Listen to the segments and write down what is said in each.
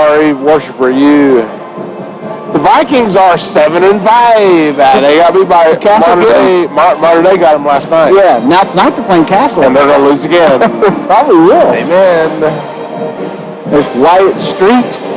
sorry worshiper, you. The Vikings are 7-5. They got beat by Mater Dei got them last night. Yeah, now tonight they're playing Castle. And they're going to lose again. Probably will. Amen. There's Wyatt Street.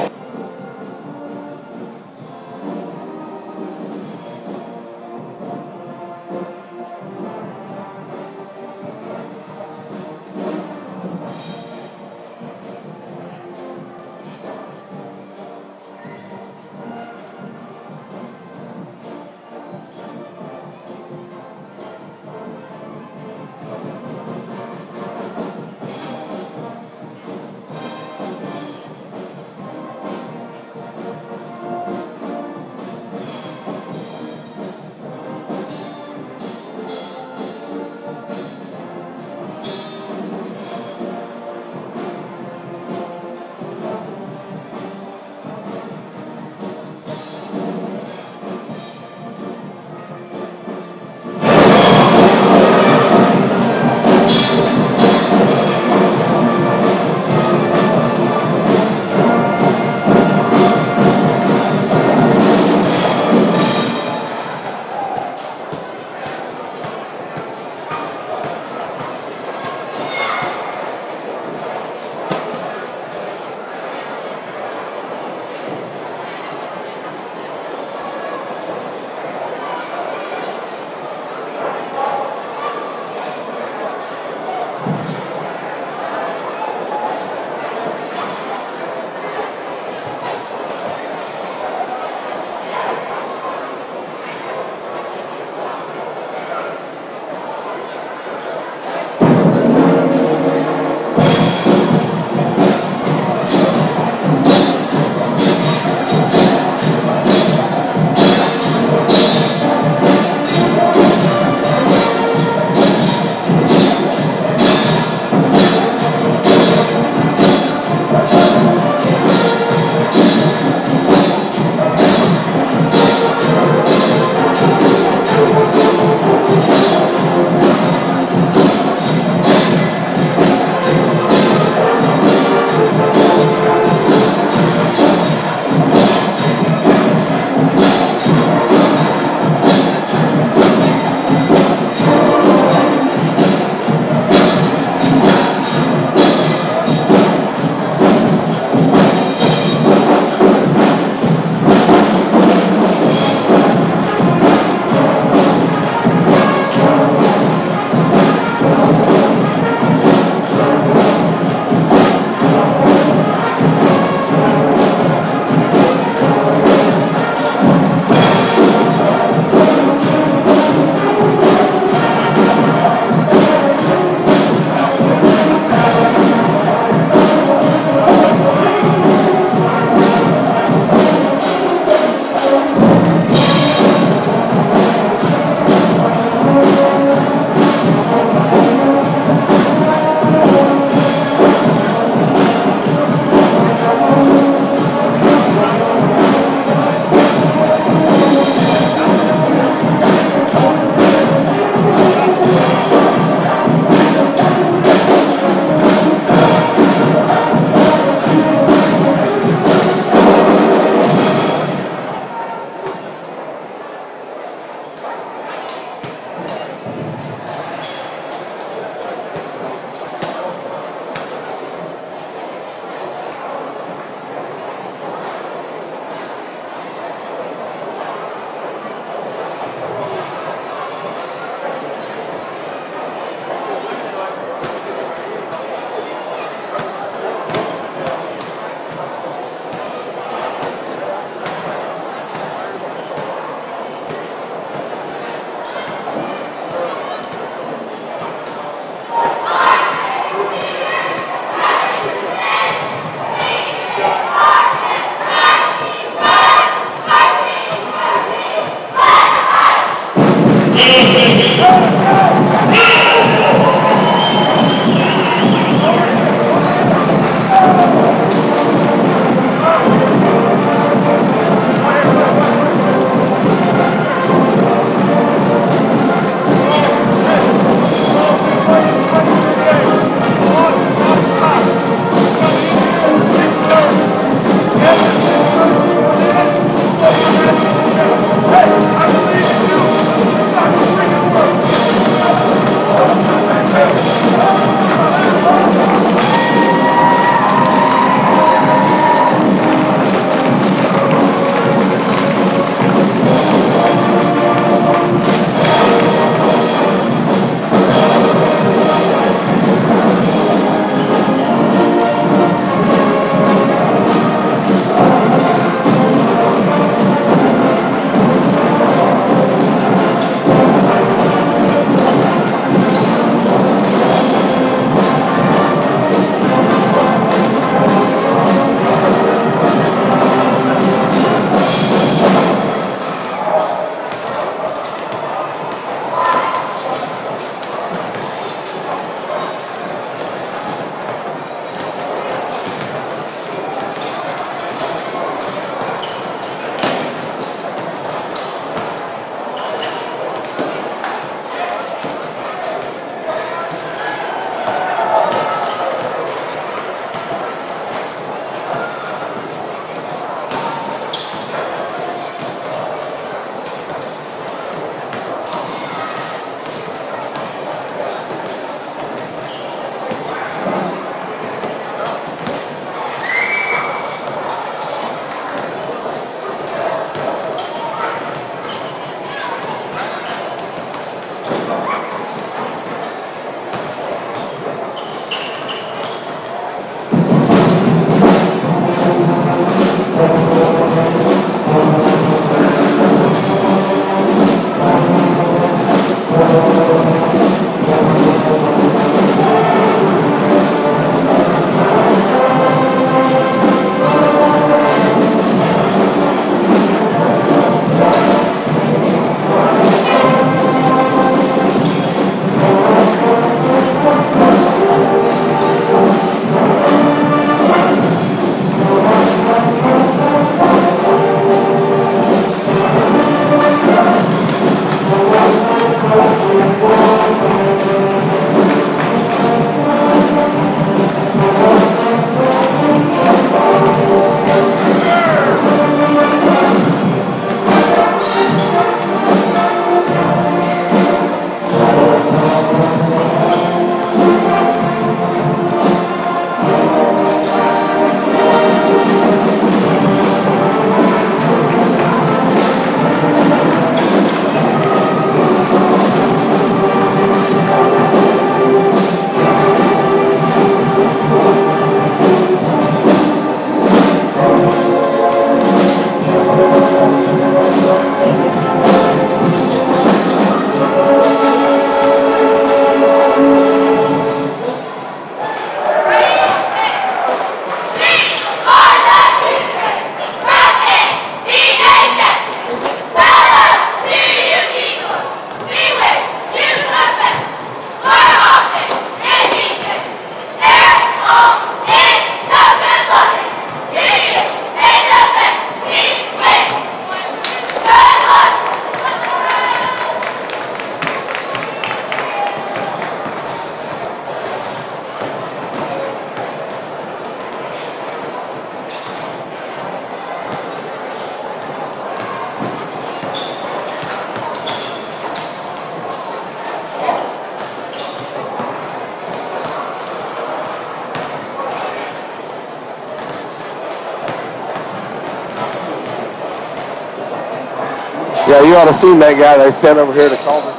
Yeah, you ought to have seen that guy they sent over here to call me.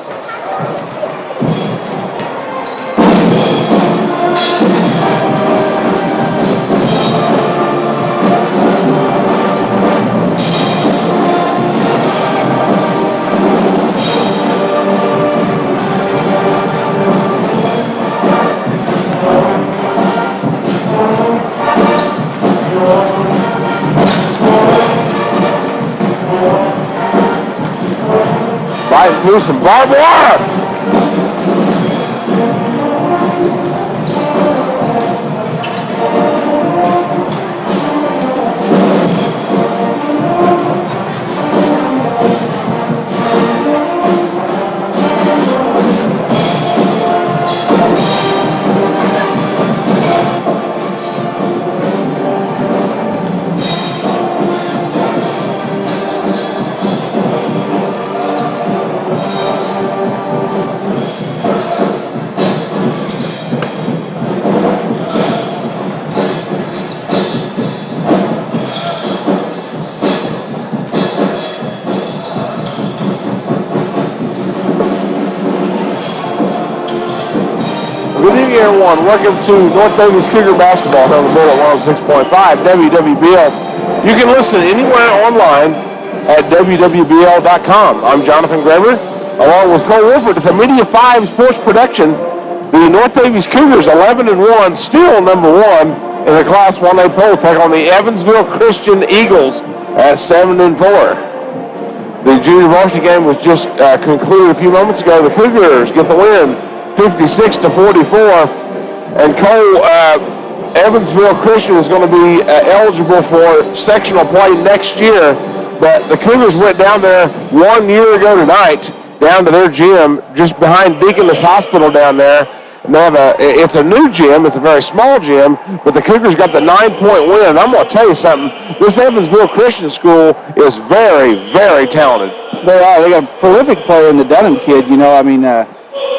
Fighting through some barbed wire. Good evening, everyone. Welcome to North Daviess Cougar basketball on the Bull at 106.5 WWBL. You can listen anywhere online at WWBL.com. I'm Jonathan Greber, along with Cole Wolford. It's a Media 5 sports production. The North Daviess Cougars, 11-1, still number 1 in the Class 1A poll, take on the Evansville Christian Eagles at 7-4. The junior varsity game was just concluded a few moments ago. The Cougars get the win, 56-44, and Cole, Evansville Christian is going to be eligible for sectional play next year, but the Cougars went down there 1 year ago tonight, down to their gym just behind Deaconess Hospital down there, and they have it's a new gym, it's a very small gym, but the Cougars got the 9-point win, and I'm going to tell you something, this Evansville Christian school is very, very talented. They are. They got a prolific player in the Dunham kid, you know, I mean,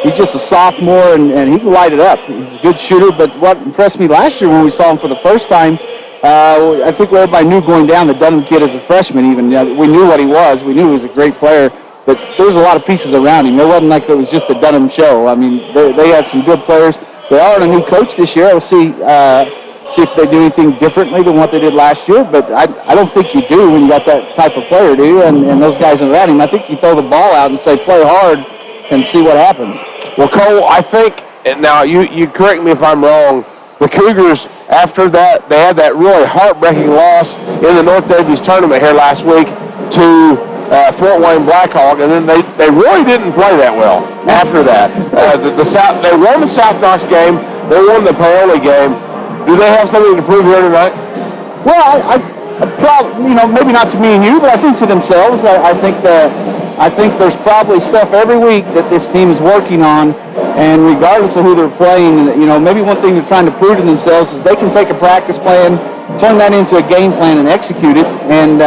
he's just a sophomore, and he can light it up. He's a good shooter, but what impressed me last year when we saw him for the first time, I think everybody knew going down the Dunham kid as a freshman even. We knew what he was. We knew he was a great player, but there was a lot of pieces around him. It wasn't like it was just a Dunham show. I mean, they had some good players. They are a new coach this year. We'll see if they do anything differently than what they did last year, but I don't think you do when you got that type of player, do you? And those guys around him. I think you throw the ball out and say, play hard, and see what happens. Well, Cole, I think, and now you correct me if I'm wrong, the Cougars, after that, they had that really heartbreaking loss in the North Daviess tournament here last week to Fort Wayne Blackhawk, and then they really didn't play that well after that. They won the South Knox game, they won the Paoli game. Do they have something to prove here tonight? Well, I probably, you know, maybe not to me and you, but I think to themselves. I think there's probably stuff every week that this team is working on, and regardless of who they're playing, you know, maybe one thing they're trying to prove to themselves is they can take a practice plan, turn that into a game plan, and execute it. And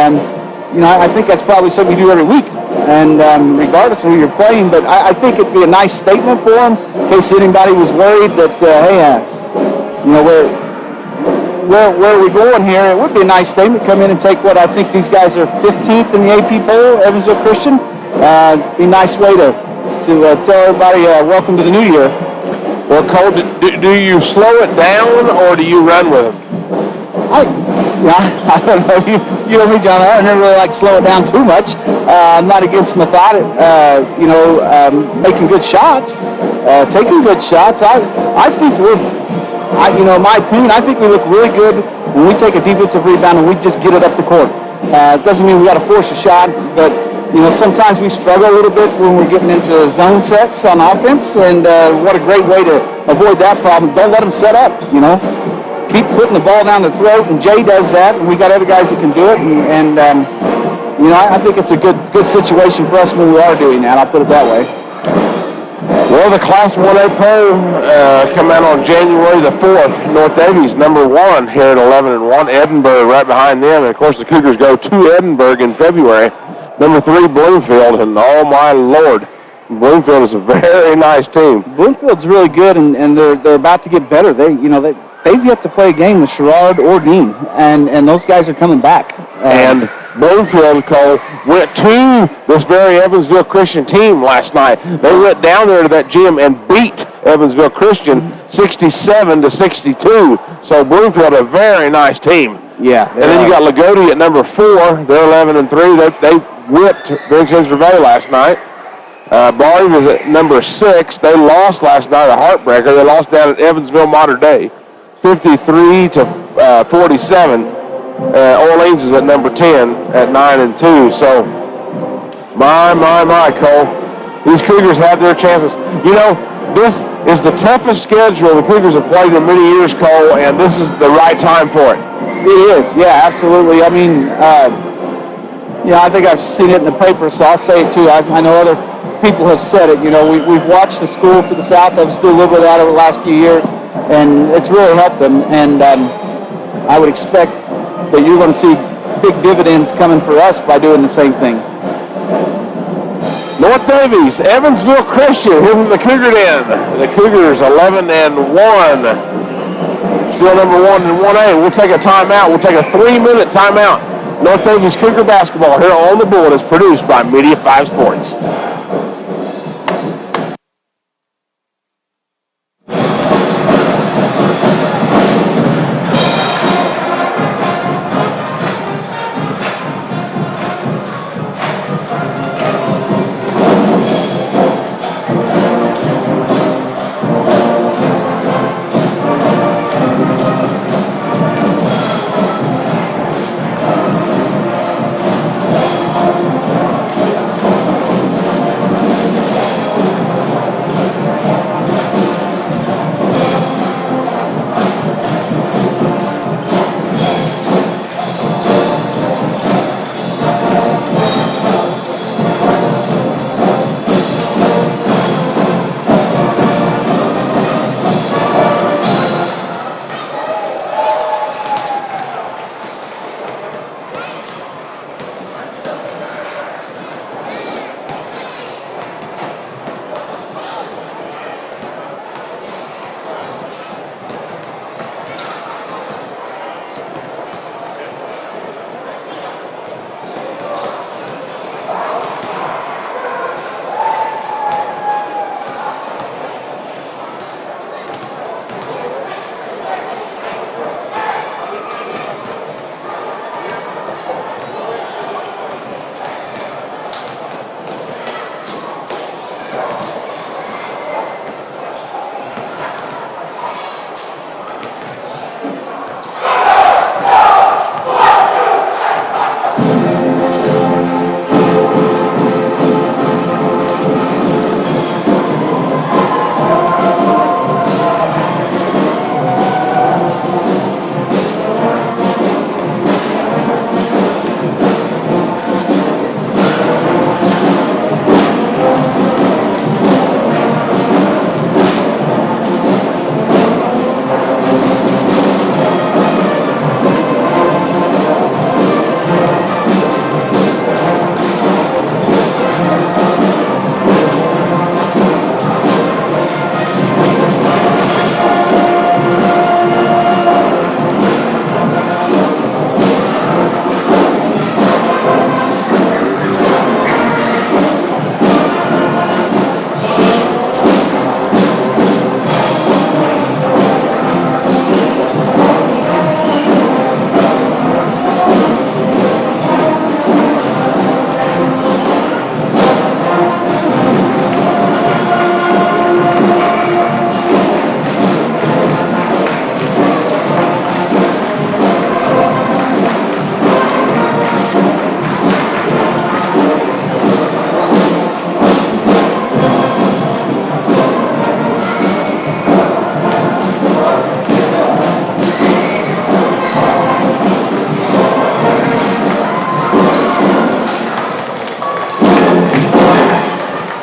you know, I think that's probably something you do every week, and regardless of who you're playing. But I think it'd be a nice statement for them in case anybody was worried that, hey, you know, where are we going here? It would be a nice statement. Come in and take what I think these guys are 15th in the AP poll, Evansville Christian. Be a nice way to tell everybody welcome to the new year. Well, Cole, do you slow it down or do you run with them? I don't know. You know me, John. I don't really like to slow it down too much. I'm not against methodic, making good shots, taking good shots. I think you know, in my opinion, I think we look really good when we take a defensive rebound and we just get it up the court. It doesn't mean we got to force a shot, but you know, sometimes we struggle a little bit when we're getting into zone sets on offense, and what a great way to avoid that problem. Don't let them set up, you know. keep putting the ball down their throat, and Jay does that, and we got other guys that can do it, and I think it's a good situation for us when we are doing that. I'll put it that way. Well, the Class 1A poll come out on January the 4th. North Daviess #1 here at 11-1. Edinburgh right behind them. And, of course, the Cougars go to Edinburgh in February. #3, Bloomfield. And, oh, my Lord, Bloomfield is a very nice team. Bloomfield's really good, and they're about to get better. They've yet to play a game with Sherrard or Dean, and those guys are coming back. And Bloomfield, Cole, went to this very Evansville Christian team last night. They went down there to that gym and beat Evansville Christian 67-62. So Bloomfield, a very nice team. Yeah. And then you got Lagodi at #4. They're 11-3. They whipped Vincennes Reveille last night. Barry was at #6. They lost last night, a heartbreaker. They lost down at Evansville Modern Day, 53-47. Orleans is at #10 at 9-2. So, my, Cole, these Cougars have their chances. This is the toughest schedule the Cougars have played in many years, Cole, and this is the right time for it. It is, yeah, absolutely. I mean, I think I've seen it in the paper, so I'll say it too. I know other people have said it. We've watched the school to the south of us do a little bit of that over the last few years, and it's really helped them. And I would expect that you're going to see big dividends coming for us by doing the same thing. North Daviess, Evansville Christian, here from the Cougar Den. The Cougars 11-1. Still #1 in 1A. We'll take a timeout. We'll take a 3-minute timeout. North Daviess Cougar basketball here on the board is produced by Media 5 Sports.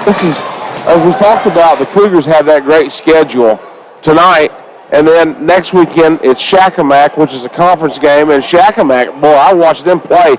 this is, as we talked about, the Cougars have that great schedule tonight, and then next weekend it's Shakamak, which is a conference game, and Shakamak, boy, I watched them play.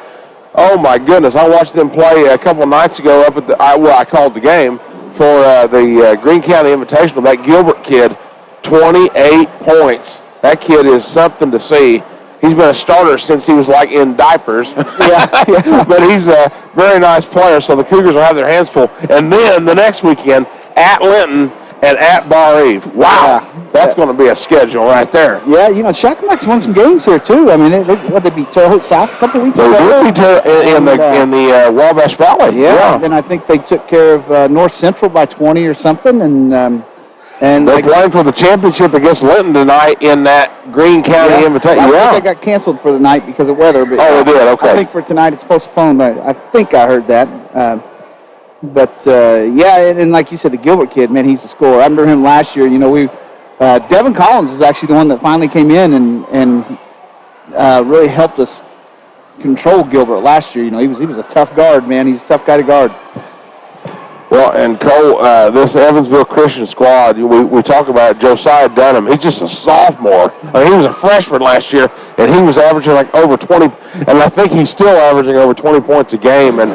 Oh my goodness, I watched them play a couple of nights ago up at I called the game for the Greene County Invitational. That Gilbert kid, 28 points. That kid is something to see. He's been a starter since he was like in diapers. Yeah. But he's a very nice player, so the Cougars will have their hands full. And then the next weekend at Linton and at Bar Eve. Wow, that's going to be a schedule right there. Yeah, Shakamak's won some games here too. I mean, they beat Terre Haute South a couple of weeks ago. They did in the Wabash Valley. Yeah. And I think they took care of North Central by 20 or something, and they're playing for the championship against Linton tonight in that Greene County Invitation. I think they got canceled for the night because of weather. But they did. Okay. I think for tonight it's postponed. I think I heard that. And like you said, the Gilbert kid, man, he's a scorer. I remember him last year. Devin Collins is actually the one that finally came in and really helped us control Gilbert last year. He was a tough guard, man. He's a tough guy to guard. Well, and Cole, this Evansville Christian squad, we talk about Josiah Dunham. He's just a sophomore. I mean, he was a freshman last year, and he was averaging like over 20, and I think he's still averaging over 20 points a game. And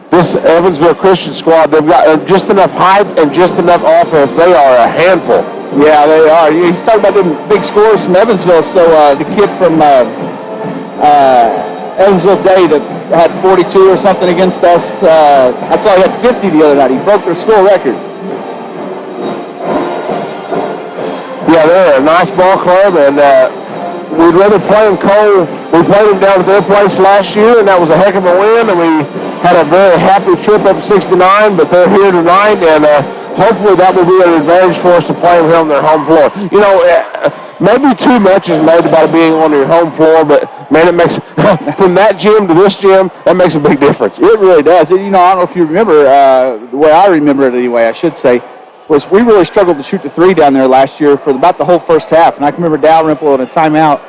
this Evansville Christian squad, they've got just enough height and just enough offense. They are a handful. Yeah, they are. He's talking about them big scores from Evansville. So the kid from Evansville Day that had 42 or something against us. I saw he had 50 the other night. He broke their school record. Yeah, they're a nice ball club, and we'd rather play them, Cole. We played them down at their place last year, and that was a heck of a win, and we had a very happy trip up 69, but they're here tonight, and hopefully that will be an advantage for us to play them here on their home floor. Maybe too much is made about it being on your home floor, but man, it makes from that gym to this gym, that makes a big difference. It really does. And, I don't know if you remember, the way I remember it anyway, I should say, was we really struggled to shoot the three down there last year for about the whole first half. And I can remember Dalrymple in a timeout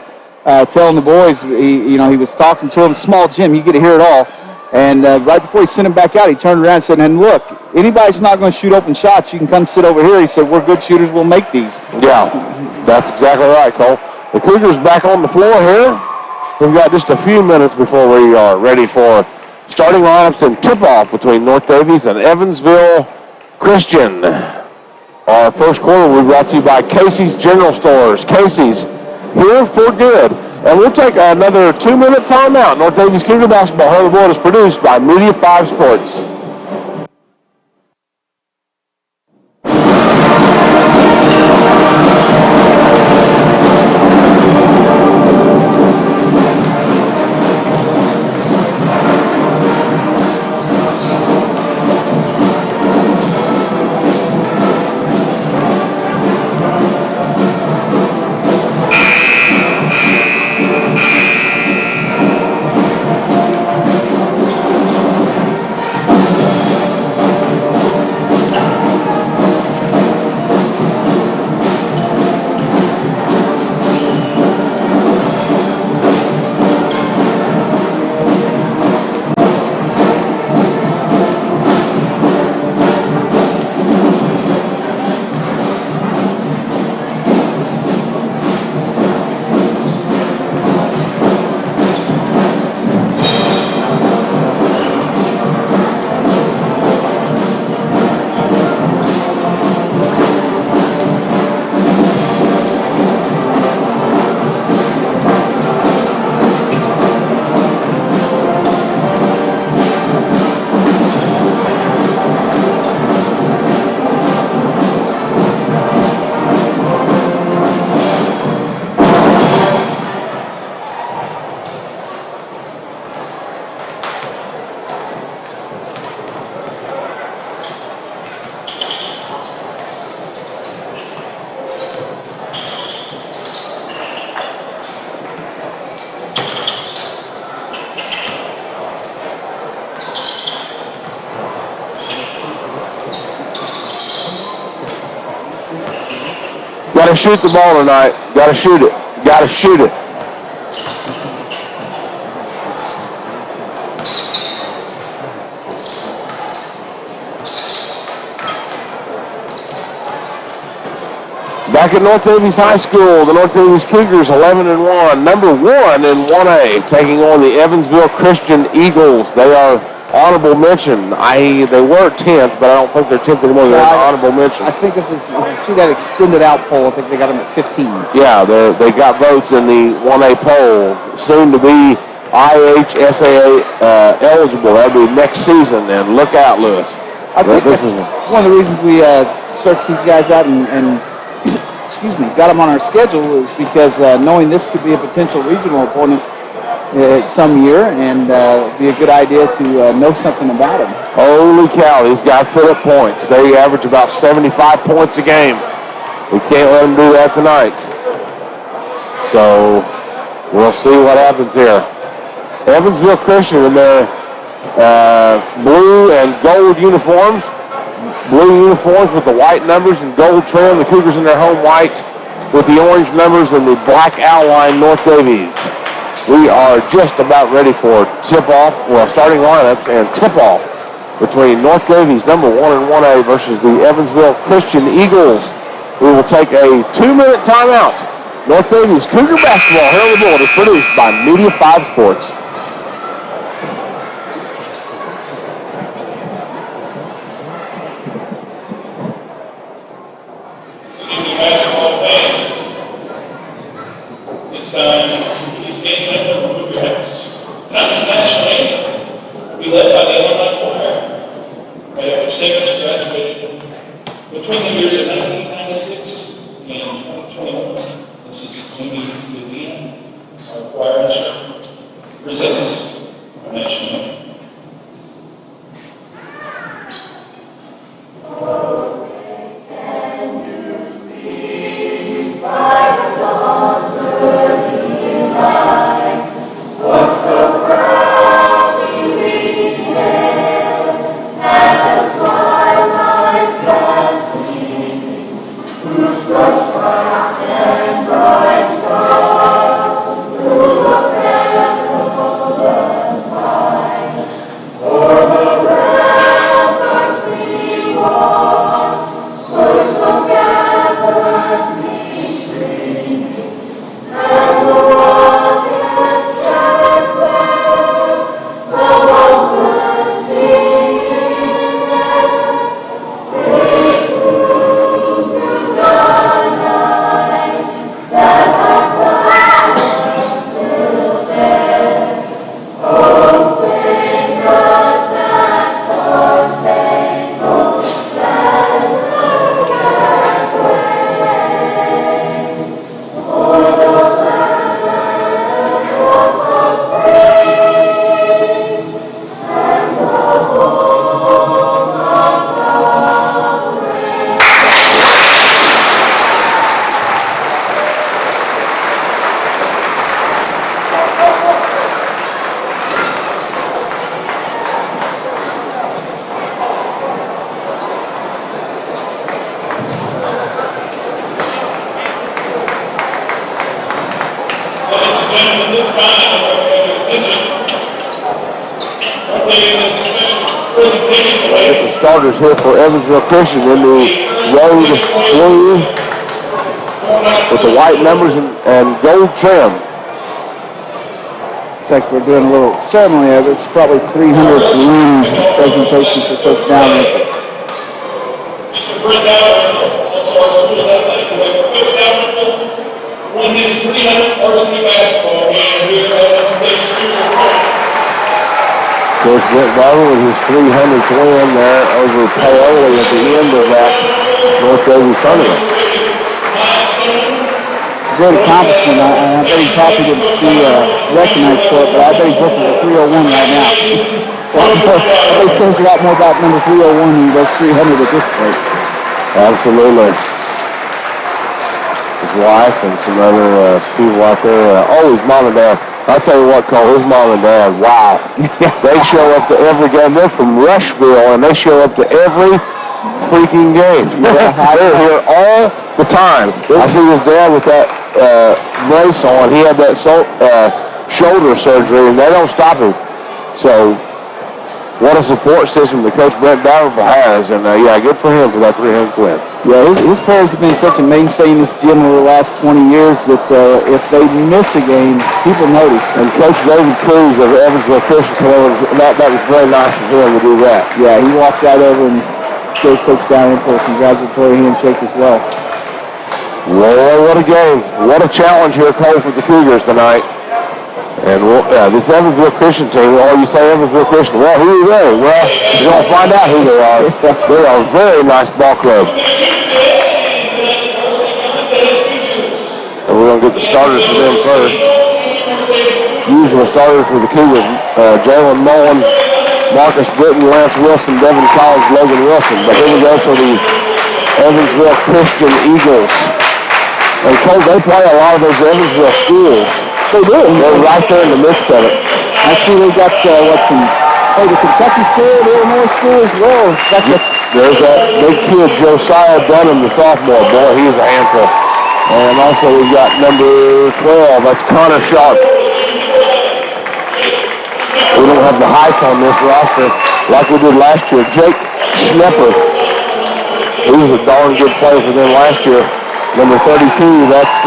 telling the boys, he was talking to them, small gym, you get to hear it all. And right before he sent him back out, he turned around and said, and look, anybody's not going to shoot open shots, you can come sit over here. He said, we're good shooters, we'll make these. Yeah, that's exactly right, Cole. The Cougars back on the floor here. We've got just a few minutes before we are ready for starting lineups and tip-off between North Daviess and Evansville Christian. Our first quarter will be brought to you by Casey's General Stores. Casey's, here for good. And we'll take another 2-minute timeout. North Daviess Cougar Basketball Home Board is produced by Media 5 Sports. Got to shoot the ball tonight. Got to shoot it. Got to shoot it. Back at North Daviess High School, the North Daviess Cougars 11-1, number 1 in 1A, taking on the Evansville Christian Eagles. They are honorable mention. They were 10th, but I don't think they're 10th anymore. They're an honorable mention. I think if you see that extended out poll, I think they got them at 15. Yeah, they got votes in the 1A poll. Soon to be IHSAA eligible. That'll be next season, and look out, Lewis. I think that's one of the reasons we searched these guys out and excuse me, got them on our schedule is because knowing this could be a potential regional opponent some year, and be a good idea to know something about them. Holy cow, these guys put up points. They average about 75 points a game. We can't let them do that tonight. So we'll see what happens here. Evansville Christian in their blue and gold uniforms. Blue uniforms with the white numbers and gold trim. The Cougars in their home white with the orange numbers and the black outline North Daviess. We are just about ready for tip-off, starting lineups and tip-off between North Daviess, number 1 in 1A, versus the Evansville Christian Eagles. We will take a 2-minute timeout. North Daviess Cougar basketball here on the board is produced by Media 5 Sports. Starters here for Evansville Christian in the road blue with the white numbers and gold trim. It's like we're doing a little ceremony of it. It's probably 300 balloon presentation for Coach Downer. Mr. Brent Downer, also our school's athletic director. Coach Downer won his 300th varsity basketball game here at the Daviess Cougars. Coach Brent Downer with his 300th win there over Paoli at the end of that North Daviess tournament. Great accomplishment. I bet he's happy to be recognized for it, but I bet he's looking at 301 right now. I bet he cares a lot more about number 301 than he does 300 at this point. Absolutely. His wife and some other people out there. His mom and dad. I'll tell you what, Cole, his mom and dad, wow. They show up to every game. They're from Rushville, and they show up to every freaking game. They're here all the time. I see his dad with that brace on. He had that shoulder surgery, and they don't stop him. So, what a support system that Coach Brent Downer has. And, good for him for that 300 win. Yeah, his players have been such a mainstay in this gym over the last 20 years that if they miss a game, people notice. And Coach David Cruz of Evansville Christian came over. That was very nice of him to do that. Yeah, he walked right over and gave Coach Dalrymple a congratulatory handshake as well. Well, what a game. What a challenge here, Cole, for the Cougars tonight. And this Evansville Christian team, you say Evansville Christian, well, who are they? Well, you're going to find out who they are. They are a very nice ball club. And we're going to get the starters for them first. Usual starters for the Cougars, Jalen Mullen, Marcus Britton, Lance Wilson, Devin Collins, Logan Wilson. But here we go for the Evansville Christian Eagles. And Cole, they play a lot of those Evansville schools. They do. They're right there in the midst of it. I see they got the Kentucky school, the Illinois school as well. There's that big kid, Josiah Dunham, the sophomore. Boy, he's a handful. And also we've got number 12. That's Connor Sharp. We don't have the height on this roster like we did last year. Jake Schnepper. He was a darn good player for them last year. Number 32, that's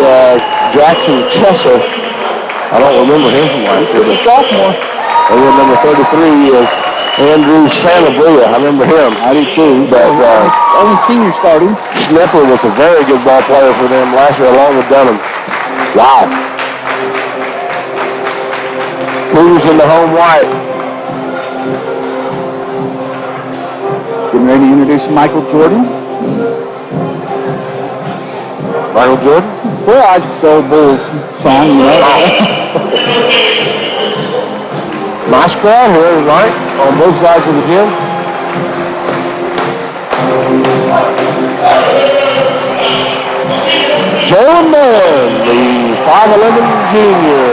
Jackson Chesser. I don't remember him from last year. He's a sophomore. And then number 33 is Andrew Sanabria. I remember him. I do too. But only senior starting. Schnepper was a very good ball player for them last year along with Dunham. Wow. Cougars in the home white. Getting ready to introduce Michael Jordan. Michael Jordan? Well, I just the old Bulls song, you know. Nice crowd here tonight on both sides of the gym. Jalen Mullen, the 5'11 junior.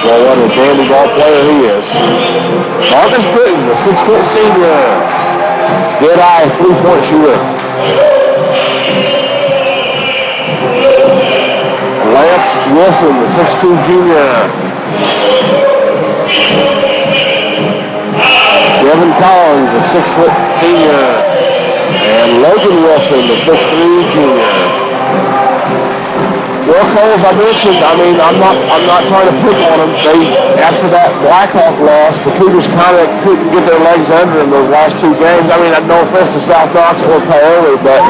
Well, what a dandy ball player he is. Marcus Britton, the 6-foot senior. Dead-eye three-point shooter. Lance Wilson, the 6'2 junior. Devin Collins, the 6-foot senior. And Logan Wilson, the 6'3 junior. Well, Cole, as I mentioned, I'm not trying to pick on them. After that Blackhawk loss, the Cougars kind of couldn't get their legs under them those last two games. No offense to South Knox or Paoli, but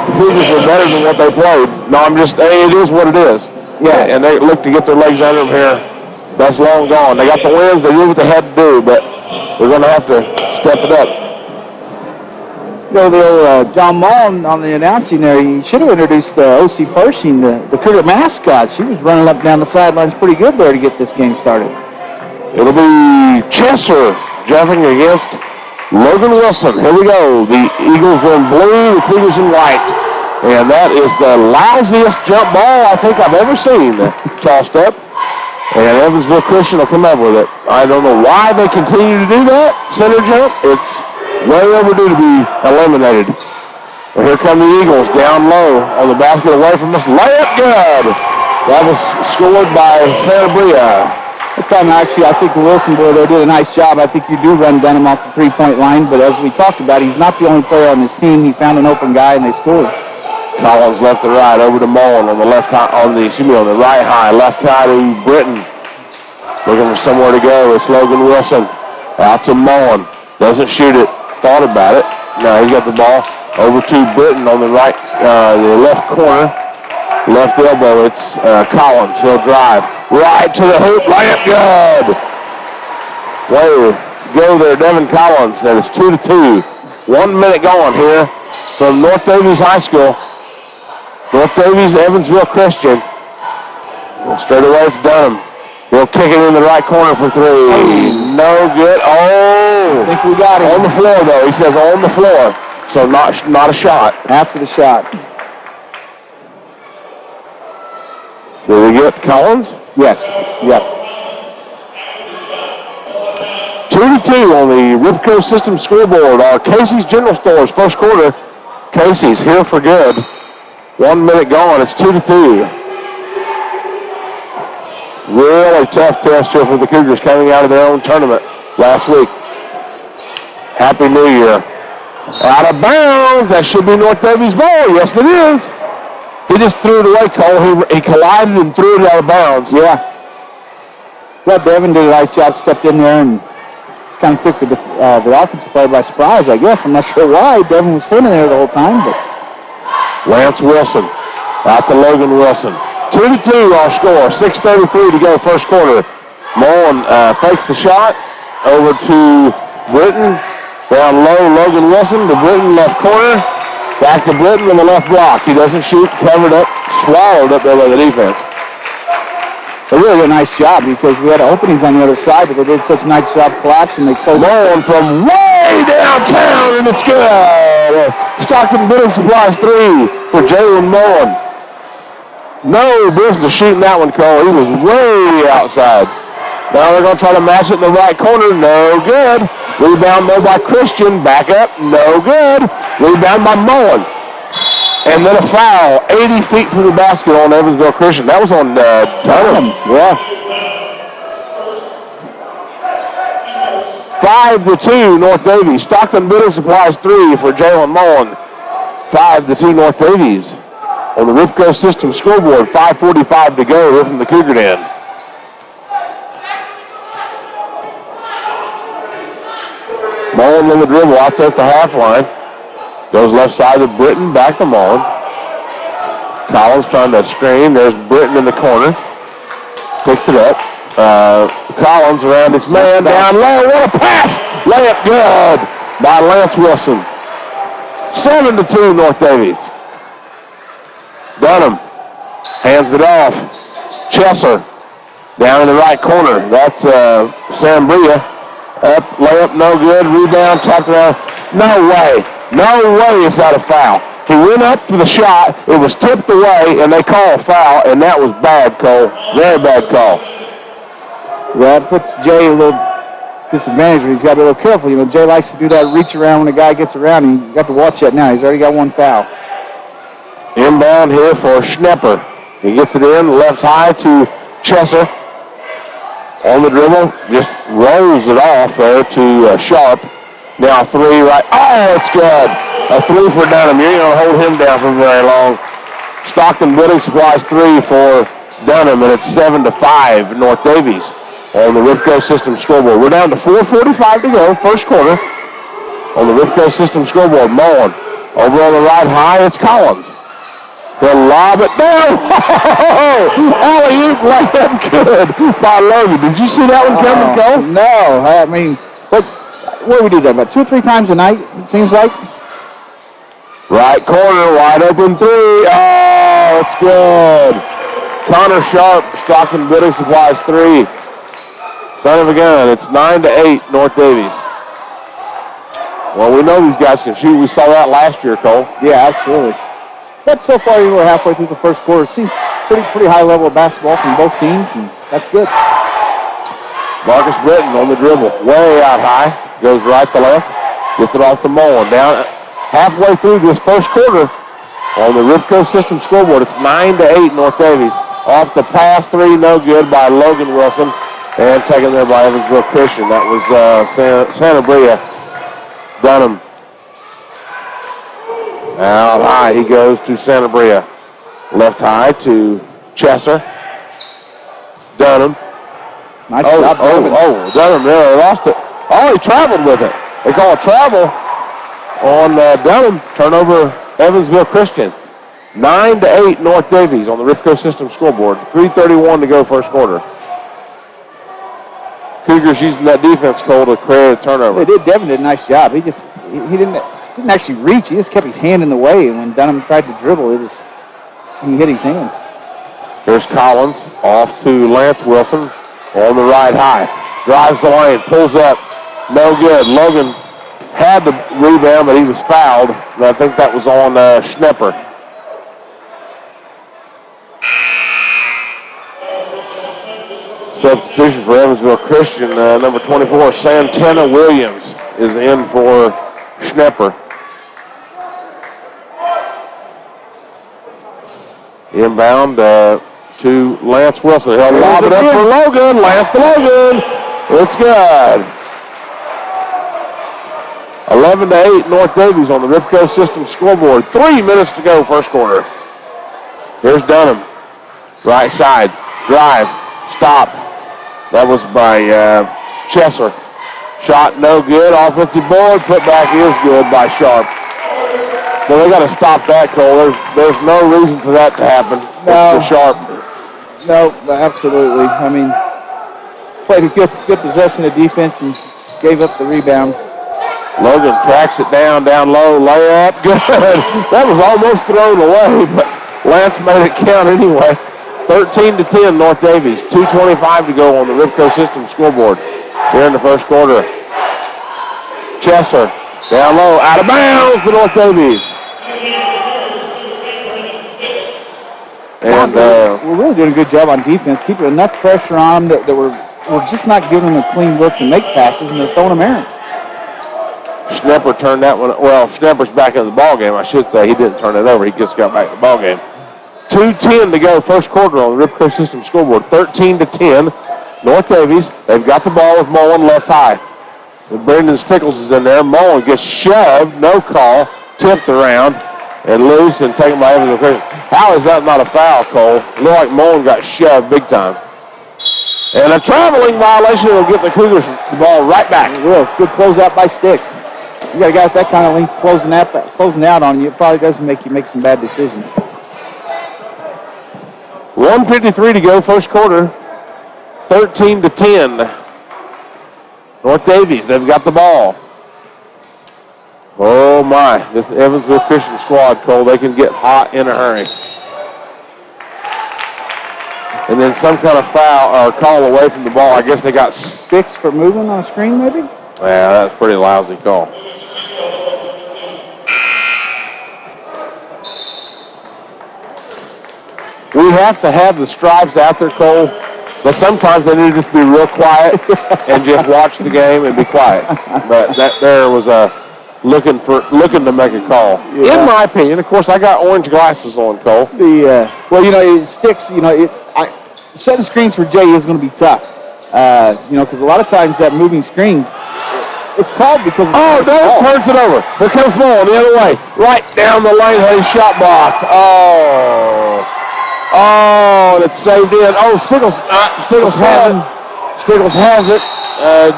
the Cougars were better than what they played. No, it is what it is. Yeah, and they look to get their legs under them here. That's long gone. They got the wins. They did what they had to do, but they're going to have to step it up. You know, John Mullen on the announcing there, he should have introduced O.C. Pershing, the Cougar mascot. She was running up and down the sidelines pretty good there to get this game started. It'll be Chesser jumping against Logan Wilson. Here we go. The Eagles are in blue, the Cougars in white. And that is the lousiest jump ball I think I've ever seen tossed up. And Evansville Christian will come up with it. I don't know why they continue to do that center jump. It's way overdue to be eliminated. But here come the Eagles down low on the basket away from us. Layup good. That was scored by Sanabria. Actually, I think the Wilson boy there did a nice job. I think you do run Dunham off the three-point line, but as we talked about, he's not the only player on this team. He found an open guy and they scored. Collins left to right over to Mullen on the right high, left high to Britton. Looking for somewhere to go. It's Logan Wilson out to Mullen. Doesn't shoot it. Thought about it. No, he's got the ball over to Britton on the right, the left corner, left elbow. It's Collins. He'll drive right to the hoop. Layup good. Way to go there, Devin Collins. And it's 2-2. 1 minute going here from North Daviess High School. North Daviess, Evansville Christian. Straight away, it's Dunham. He'll kick it in the right corner for three. No good. Oh! I think we got him. On the floor, though. He says on the floor. So not a shot. After the shot. Did we get Collins? Yes. Yep. 2-2 on the Ripco System scoreboard. Our Casey's General Stores first quarter. Casey's here for good. 1 minute gone. It's 2-2. Really tough test here for the Cougars coming out of their own tournament last week. Happy New Year. Out of bounds. That should be North Daviess ball. Yes, it is. He just threw it away, Cole. He collided and threw it out of bounds. Yeah. Well, Devin did a nice job, stepped in there and kind of took the offensive player by surprise, I guess. I'm not sure why. Devin was standing there the whole time, but. Lance Wilson out to Logan Wilson. 2-2 our score. 6:33 to go first quarter. Mullen fakes the shot over to Britton. Down low, Logan Wilson to Britton, left corner. Back to Britton on the left block. He doesn't shoot, covered up, swallowed up there by the defense. They really did a nice job because we had openings on the other side, but they did such a nice job collapsing. They closed. Mullen from way downtown, and it's good. Stockton Building Supplies 3 for Jalen Mullen. No business shooting that one, Cole. He was way outside. Now they're going to try to match it in the right corner. No good. Rebound though by Christian. Back up. No good. Rebound by Mullen. And then a foul 80 feet from the basket on Evansville Christian. That was on Dunham. Yeah. 5-2 North Daviess. Stockton Building Supplies 3 for Jalen Mullen. 5-2 North Daviess. On the Ripco System scoreboard, 5:45 to go here from the Cougar Den. Mullen on the dribble out there at the half line. Goes left side to Britton, back to Mullen. Collins trying to screen. There's Britton in the corner. Picks it up. Collins around his man, down low. What a pass! Layup good by Lance Wilson. 7-2 North Daviess. Dunham hands it off. Chesser down in the right corner. That's Sambria. Up, layup, no good. Rebound, tapped around. No way. No way is that a foul. He went up for the shot. It was tipped away, and they call a foul, and that was bad, Cole. Very bad call. Yeah, it puts Jay a little disadvantage. He's got to be a little careful. You know, Jay likes to do that reach around when a guy gets around him. You got to watch that now. He's already got one foul. Inbound here for Schnepper. He gets it in, left high to Chesser. On the dribble, just rolls it off there to Sharp. Now three right. Oh, it's good. A three for Dunham. You ain't going to hold him down for very long. Stockton Building Supplies 3 for Dunham, and it's 7-5 North Daviess on the Ripco System scoreboard. We're down to 4:45 to go, first quarter. On the Ripco System scoreboard, Mullen. Over on the right high, it's Collins. He'll lob it down. Alley-oop layup good by Logan. Did you see that one coming, Cole? No. I mean, what do we do that about 2 or 3 times a night, it seems like? Right corner, wide open three. Oh, it's good. Connor Sharp, Stockton Building Supplies 3. Son of a gun. It's 9-8 North Daviess. Well, we know these guys can shoot. We saw that last year, Cole. Yeah, absolutely. But so far, we're halfway through the first quarter. It seems pretty high level of basketball from both teams, and that's good. Marcus Britton on the dribble, way out high. Goes right to left. Gets it off to Mullen. Down halfway through this first quarter on the Ripco System scoreboard. It's 9-8 North Daviess. Off the pass, 3, no good by Logan Wilson. And taken there by Evansville Christian. That was Santa Bria. Dunham. Out high he goes to Santa Bria. Left high to Chesser. Dunham. Nice job. Dunham there lost it. Oh, he traveled with it. They call a travel on Dunham. Turnover Evansville Christian. 9-8 North Daviess on the Ripco System scoreboard. 3:31 to go first quarter. Cougars using that defense, Cole, to create a turnover. They did. Devin did a nice job. He didn't actually reach. He just kept his hand in the way, and when Dunham tried to dribble, he hit his hand. Here's Collins off to Lance Wilson on the right high. Drives the lane, pulls up, no good. Logan had the rebound, but he was fouled. And I think that was on Schnepper. Substitution for Evansville Christian, number 24, Santana Williams is in for Schnepper. Inbound to Lance Wilson. He'll lob it up for Logan. Lance to Logan. It's good. 11-8, North Daviess on the Ripco System scoreboard. 3 minutes to go, first quarter. Here's Dunham. Right side. Drive. Stop. That was by Chesser. Shot no good. Offensive board. Put back is good by Sharp. Well, they got to stop that, Cole. There's no reason for that to happen. No. For Sharp. No, absolutely. I mean, played a good possession of defense and gave up the rebound. Logan tracks it down low, layup, good. That was almost thrown away, but Lance made it count anyway. 13-10, North Daviess. 2:25 to go on the Ripco System scoreboard here in the first quarter. Chesser, down low, out of bounds for North Daviess. And we're really doing a good job on defense, keeping enough pressure on them that we're just not giving them a clean look to make passes, and they're throwing them errant. Schnepper turned that one. Well, Schnepper's back in the ball game, I should say. He didn't turn it over. He just got back in the ball game. 2:10 to go, first quarter on the Ripco System scoreboard. 13-10, North Daviess. They've got the ball with Mullen left high. And Brendan Stickles is in there. Mullen gets shoved, no call, tipped around, and loose and taken by Evansville. How is that not a foul, Cole? It looked like Mullen got shoved big time. And a traveling violation will get the Cougars the ball right back. It will. It's a good closeout by Sticks. You got a guy with that kind of length closing out on you. It probably does make you make some bad decisions. 1:53 to go, first quarter. 13-10. North Daviess, they've got the ball. Oh my, this Evansville Christian squad, Cole, they can get hot in a hurry. And then some kind of foul or call away from the ball. I guess they got Sticks for moving on a screen, maybe? Yeah, that's a pretty lousy call. We have to have the stripes out there, Cole, but sometimes they need to just be real quiet and just watch the game and be quiet. But that there was a looking to make a call. Yeah. In my opinion, of course, I got orange glasses on, Cole. It Sticks. Setting screens for Jay is going to be tough. Because a lot of times that moving screen, it's called because. Turns it over. Here comes Mullen the other way, right down the lane. His shot blocked. Oh, and it's saved in. Oh, Stickles has it. Stickles has it.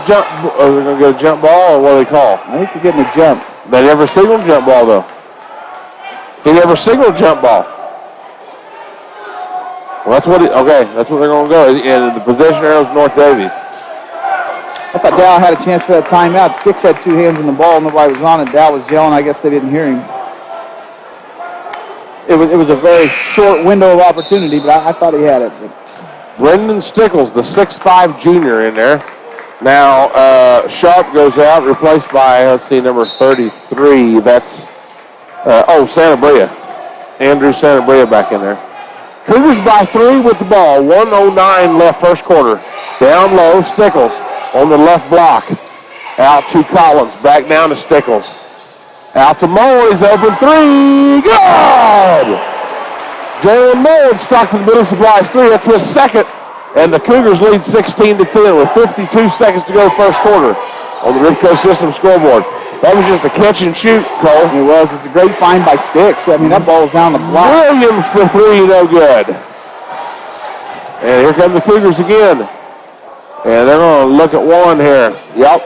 Jump. We're going to get a jump ball, or what do they call? I think they're getting a jump. They never signaled jump ball, though. He never signaled jump ball. Well, that's what they're going to go. And the possession arrow is North Daviess. I thought Dow had a chance for that timeout. Sticks had two hands on the ball. Nobody was on it. Dow was yelling. I guess they didn't hear him. It was a very short window of opportunity, but I thought he had it. But. Brendan Stickles, the 6'5 junior in there. Now, Sharp goes out, replaced by, number 33. That's, Santabria. Andrew Santabria back in there. Cougars by 3 with the ball. 1:09 left first quarter. Down low, Stickles on the left block. Out to Collins, back down to Stickles. Out to Mullen, he's open 3, good! Jalen Mullen stocked in the middle supplies 3, that's his second. And the Cougars lead 16-10 with 52 seconds to go first quarter on the Ripco System scoreboard. That was just a catch and shoot, Cole. It was. It's a great find by Sticks. I mean, that ball was down the block. Williams for 3, no good. And here come the Cougars again. And they're going to look at one here. Yep.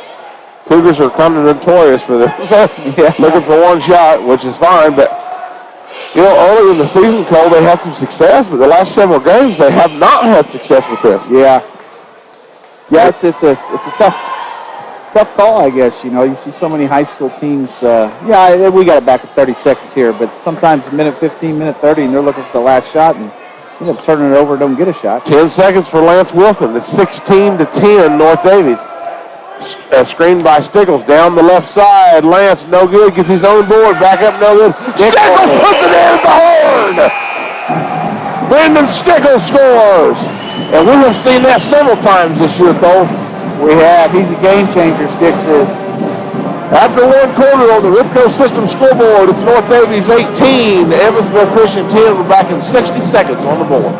Cougars are kind of notorious for this. Looking for one shot, which is fine, but early in the season, Cole, they had some success, but the last several games, they have not had success with this. Yeah, it's a tough call, I guess. You see so many high school teams. We got it back at 30 seconds here, but sometimes minute 15, minute 30, and they're looking for the last shot, and end up turning it over, don't get a shot. 10 seconds for Lance Wilson. It's 16-10, North Daviess. Screened by Stickles down the left side. Lance, no good. Gets his own board. Back up, no good. Stickles puts it in at the horn. Brendan Stickles scores. And we have seen that several times this year, Cole. We have. He's a game changer, Sticks is. After one quarter on the Ripco System scoreboard, it's North Daviess 18, Evansville Christian 10. We're back in 60 seconds on the board.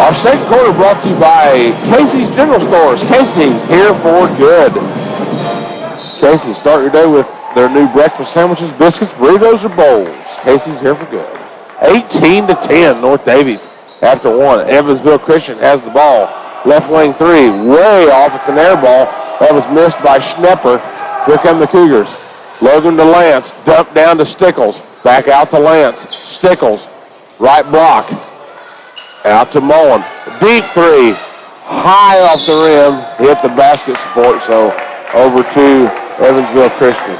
Our second quarter brought to you by Casey's General Stores. Casey's, here for good. Casey's, start your day with their new breakfast sandwiches, biscuits, burritos, or bowls. Casey's, here for good. 18-10, North Daviess after one. Evansville Christian has the ball. Left wing three, way off. It's an air ball. That was missed by Schnepper. Here come the Cougars. Logan to Lance, dumped down to Stickles. Back out to Lance. Stickles, right block. Out to Mullen. Deep three, high off the rim. Hit the basket support, so over to Evansville Christian.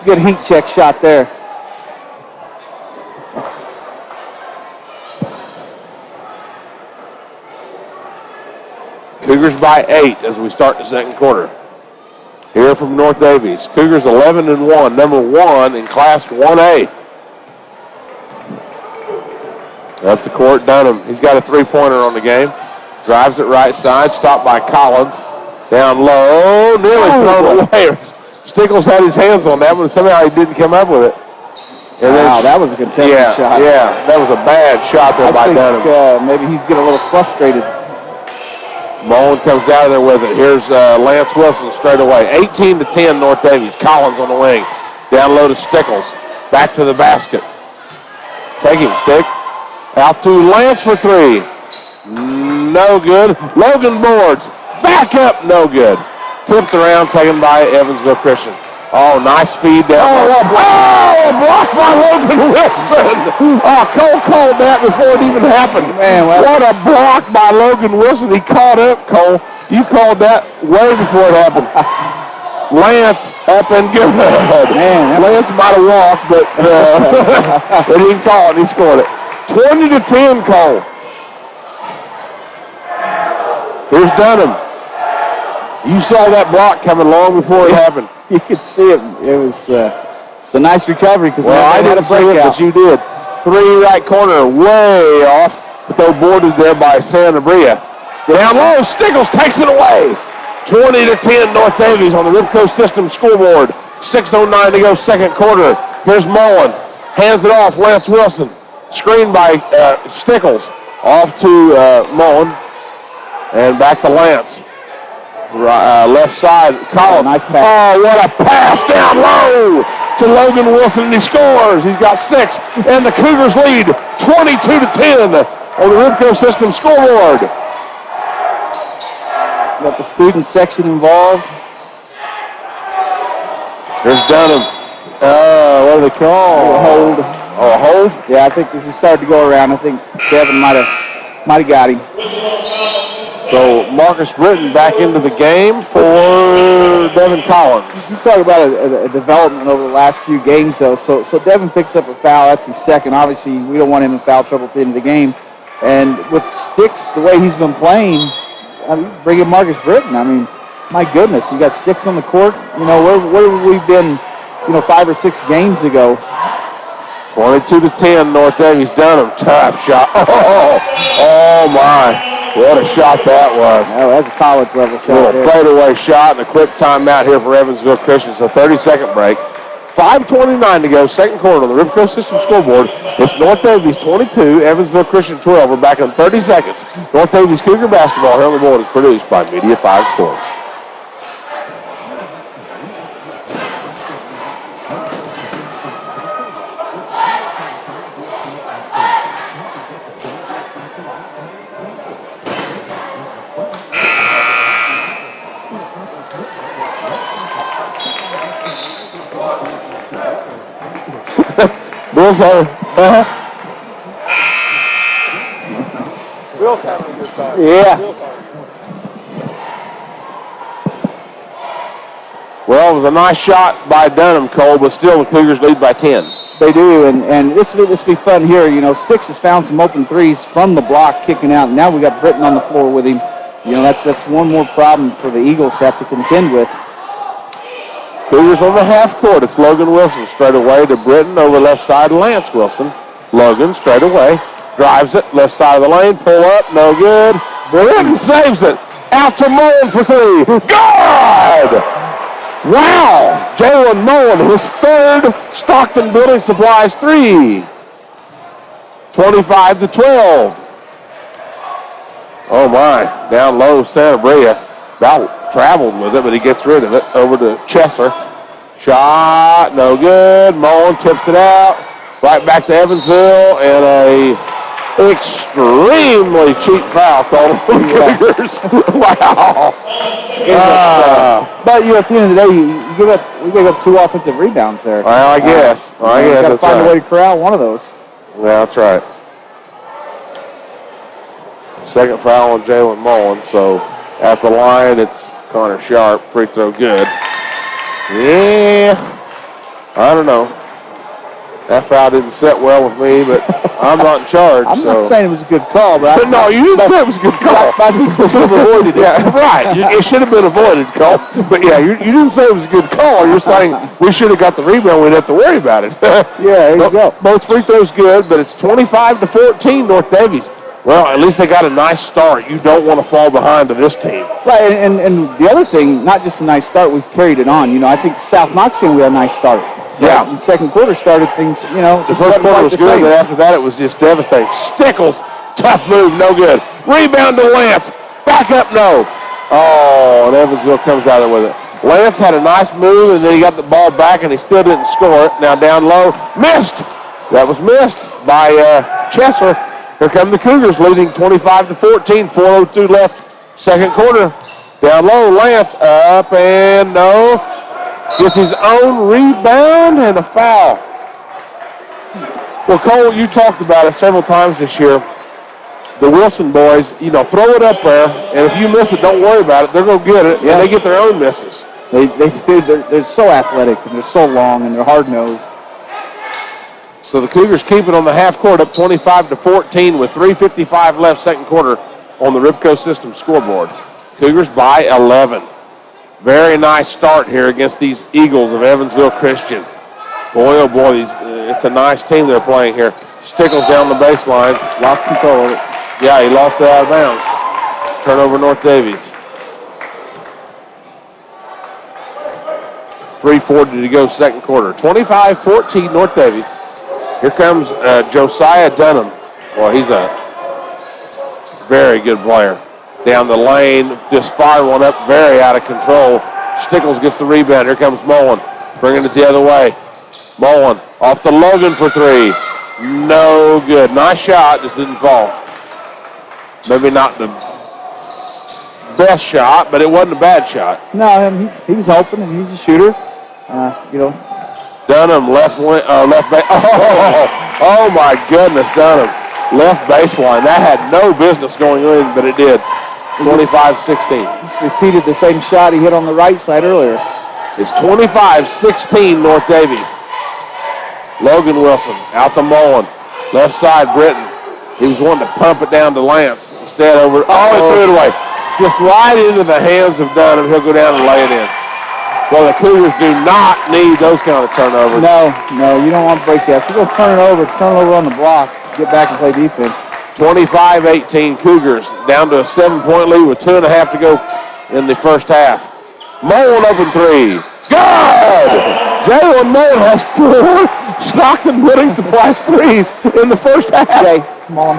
Good heat check shot there. Cougars by 8 as we start the second quarter. Here from North Daviess. Cougars 11-1, number 1 in Class 1A. Up the court, Dunham. He's got a three-pointer on the game. Drives it right side, stopped by Collins. Down low, nearly thrown away. Stickles had his hands on that one. Somehow he didn't come up with it. And wow, that was a contested shot. Yeah, that was a bad shot there by Dunham. Maybe he's getting a little frustrated. Mullen comes out of there with it. Here's Lance Wilson straight away. 18-10 North Daviess. Collins on the wing. Down low to Stickles. Back to the basket. Taking stick. Out to Lance for three. No good. Logan boards. Back up. No good. Tipped around, taken by Evansville Christian. Oh, nice feed down. Oh, blocked by Logan Wilson. Oh, Cole called that before it even happened. Man, what a block by Logan Wilson. He caught up, Cole. You called that way before it happened. Lance up and good. Man, Lance might have walked, but he didn't call it. He scored it. 20-10, Cole. Here's Dunham. You saw that block coming long before it happened. You could see it. It was it's a nice recovery because I didn't see it, but you did. Three right corner, way off, but they're boarded there by Santa Bria. Down low, Stickles takes it away. 20-10 North Daviess on the Ribco System scoreboard. 6:09 to go, second quarter. Here's Mullen, hands it off. Lance Wilson, screened by Stickles, off to Mullen, and back to Lance. Left side, Collins. Nice pass. Oh, what a pass down low to Logan Wilson, and he scores. He's got 6, and the Cougars lead 22-10 on the Ribco System scoreboard. Got the student section involved. Here's Dunham. What do they call? A hold. Oh, a hold? Yeah, I think as he started to go around, I think Devin might have got him. So Marcus Britton back into the game for Devin Collins. You talk about a development over the last few games, though. So Devin picks up a foul. That's his second. Obviously, we don't want him in foul trouble at the end of the game. And with Sticks, the way he's been playing, I mean, bring in Marcus Britton. I mean, my goodness, you got Sticks on the court. You know, where have we been, 5 or 6 games ago? 22-10, North Daviess. Dunham, tough shot. Oh my. What a shot that was. Oh, that's a college-level shot. A little fadeaway shot and a quick timeout here for Evansville Christian. So 30-second break. 5:29 to go, second quarter on the Ribco System scoreboard. It's North Daviess 22, Evansville Christian 12. We're back in 30 seconds. North Daviess Cougar basketball here on the board is produced by Media 5 Sports. Bill's having, Bill's having a good time. Yeah. Well, it was a nice shot by Dunham, Cole, but still the Cougars lead by 10. They do, and this will be fun here. Sticks has found some open threes from the block kicking out. Now we got Britton on the floor with him. That's one more problem for the Eagles to have to contend with. Cougars on the half court. It's Logan Wilson straight away to Britton over left side. Lance Wilson. Logan straight away. Drives it. Left side of the lane. Pull up. No good. Britton saves it. Out to Mullen for three. Good! Wow! Jalen Mullen, his third Stockton Building Supplies three. 25-12. Oh, my. Down low, Santa Brea. About traveled with it, but he gets rid of it. Over to Chesler. Shot, no good. Mullen tips it out. Right back to Evansville, and a extremely cheap foul called on the Cougars. Wow. But at the end of the day, we gave up 2 offensive rebounds there. Well, I guess. You got to find a way to corral one of those. Yeah, that's right. Second foul on Jalen Mullen. So at the line, it's Connor Sharp. Free throw good. Yeah, I don't know. That foul didn't sit well with me, but I'm not in charge. I'm not saying it was a good call, but no, you didn't say it was a good call. I think we should have avoided it. Yeah, right. It should have been avoided, call. But yeah, you didn't say it was a good call. You're saying we should have got the rebound. We didn't have to worry about it. Yeah, there you go. Both free throws good, but it's 25-14 North Daviess. Well, at least they got a nice start. You don't want to fall behind to this team. Right, and the other thing, not just a nice start, we've carried it on. I think South Knoxville, we had a nice start. Yeah. The second quarter started things, The first quarter was good, but after that it was just devastating. Stickles, tough move, no good. Rebound to Lance. Back up, no. Oh, and Evansville comes out of there with it. Lance had a nice move, and then he got the ball back, and he still didn't score it. Now down low, missed. That was missed by Chesler. Here come the Cougars, leading 25-14. 4:02 left, second quarter. Down low, Lance up and no. Gets his own rebound and a foul. Well, Cole, you talked about it several times this year. The Wilson boys, throw it up there, and if you miss it, don't worry about it. They're going to get it, and they get their own misses. They're so athletic, and they're so long, and they're hard-nosed. So the Cougars keep it on the half court up 25-14 with 3:55 left second quarter on the Ribco System scoreboard. Cougars by 11. Very nice start here against these Eagles of Evansville Christian. Boy, oh boy, it's a nice team they're playing here. Stickles down the baseline. Lost control of it. Yeah, he lost it out of bounds. Turnover North Daviess. 3:40 to go second quarter. 25-14 North Daviess. Here comes Josiah Dunham. Boy, he's a very good player. Down the lane, just fired one up, very out of control. Stickles gets the rebound. Here comes Mullen, bringing it the other way. Mullen off to Logan for three. No good. Nice shot, just didn't fall. Maybe not the best shot, but it wasn't a bad shot. No, he was open, and he's a shooter. Dunham left base. Oh my goodness, Dunham left baseline. That had no business going in, but it did. 25-16. Just repeated the same shot he hit on the right side earlier. It's 25-16 North Daviess. Logan Wilson out to Mullen. Left side, Britton. He was wanting to pump it down to Lance. Instead over. Oh, he threw it away. Just right into the hands of Dunham. He'll go down and lay it in. Well, the Cougars do not need those kind of turnovers. No, you don't want to break that. If you go turn it over on the block, get back and play defense. 25-18 Cougars, down to a 7-point lead with 2.5 to go in the first half. Mullen open three. Good! Jalen Mullen has 4 Stockton Building Supplies threes in the first half. Okay, come on.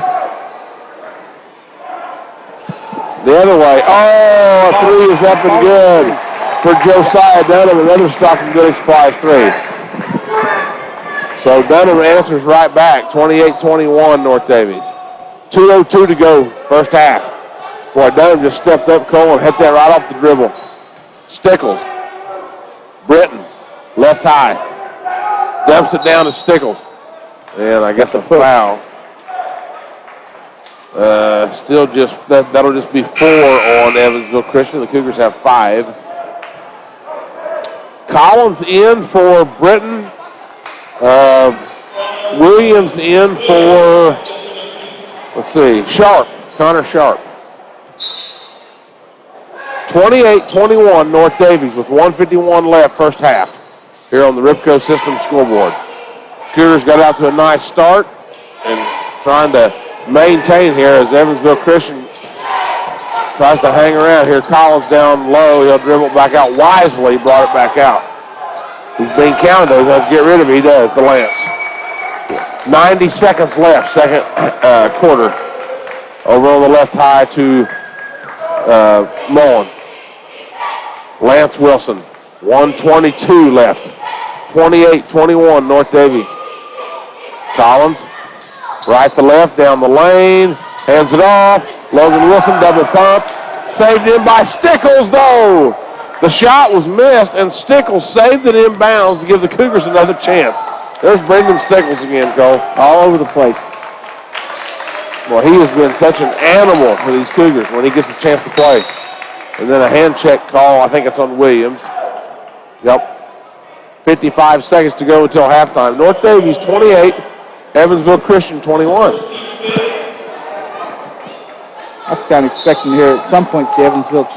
The other way. Oh, a three is up and good for Josiah Dunham, another Stockton Building Supplies three. So Dunham answers right back, 28-21 North Daviess. 2:02 to go, first half. Boy, Dunham just stepped up, Cole, and hit that right off the dribble. Stickles. Britton, left high. Dumps it down to Stickles. And I guess a foul. Still just, that'll just be 4 on Evansville Christian. The Cougars have 5. Collins in for Britton. Williams in for, Sharp, Connor Sharp. 28-21 North Daviess with 1:51 left first half here on the Ribco System scoreboard. Cougars got out to a nice start and trying to maintain here as Evansville Christian tries to hang around here. Collins down low. He'll dribble it back out wisely, brought it back out. He's being counted though. He'll have to get rid of it. He does, to Lance. 90 seconds left, second quarter. Over on the left high to Mullen. Lance Wilson. 1:22 left. 28-21 North Daviess. Collins. Right to left down the lane. Hands it off. Logan Wilson double pump. Saved in by Stickles though. The shot was missed and Stickles saved it in bounds to give the Cougars another chance. There's Brendan Stickles again, Cole. All over the place. Well, he has been such an animal for these Cougars when he gets a chance to play. And then a hand check call, I think it's on Williams. Yep. 55 seconds to go until halftime. North Daviess 28, Evansville Christian 21. I was kind of expecting here at some point see Evansville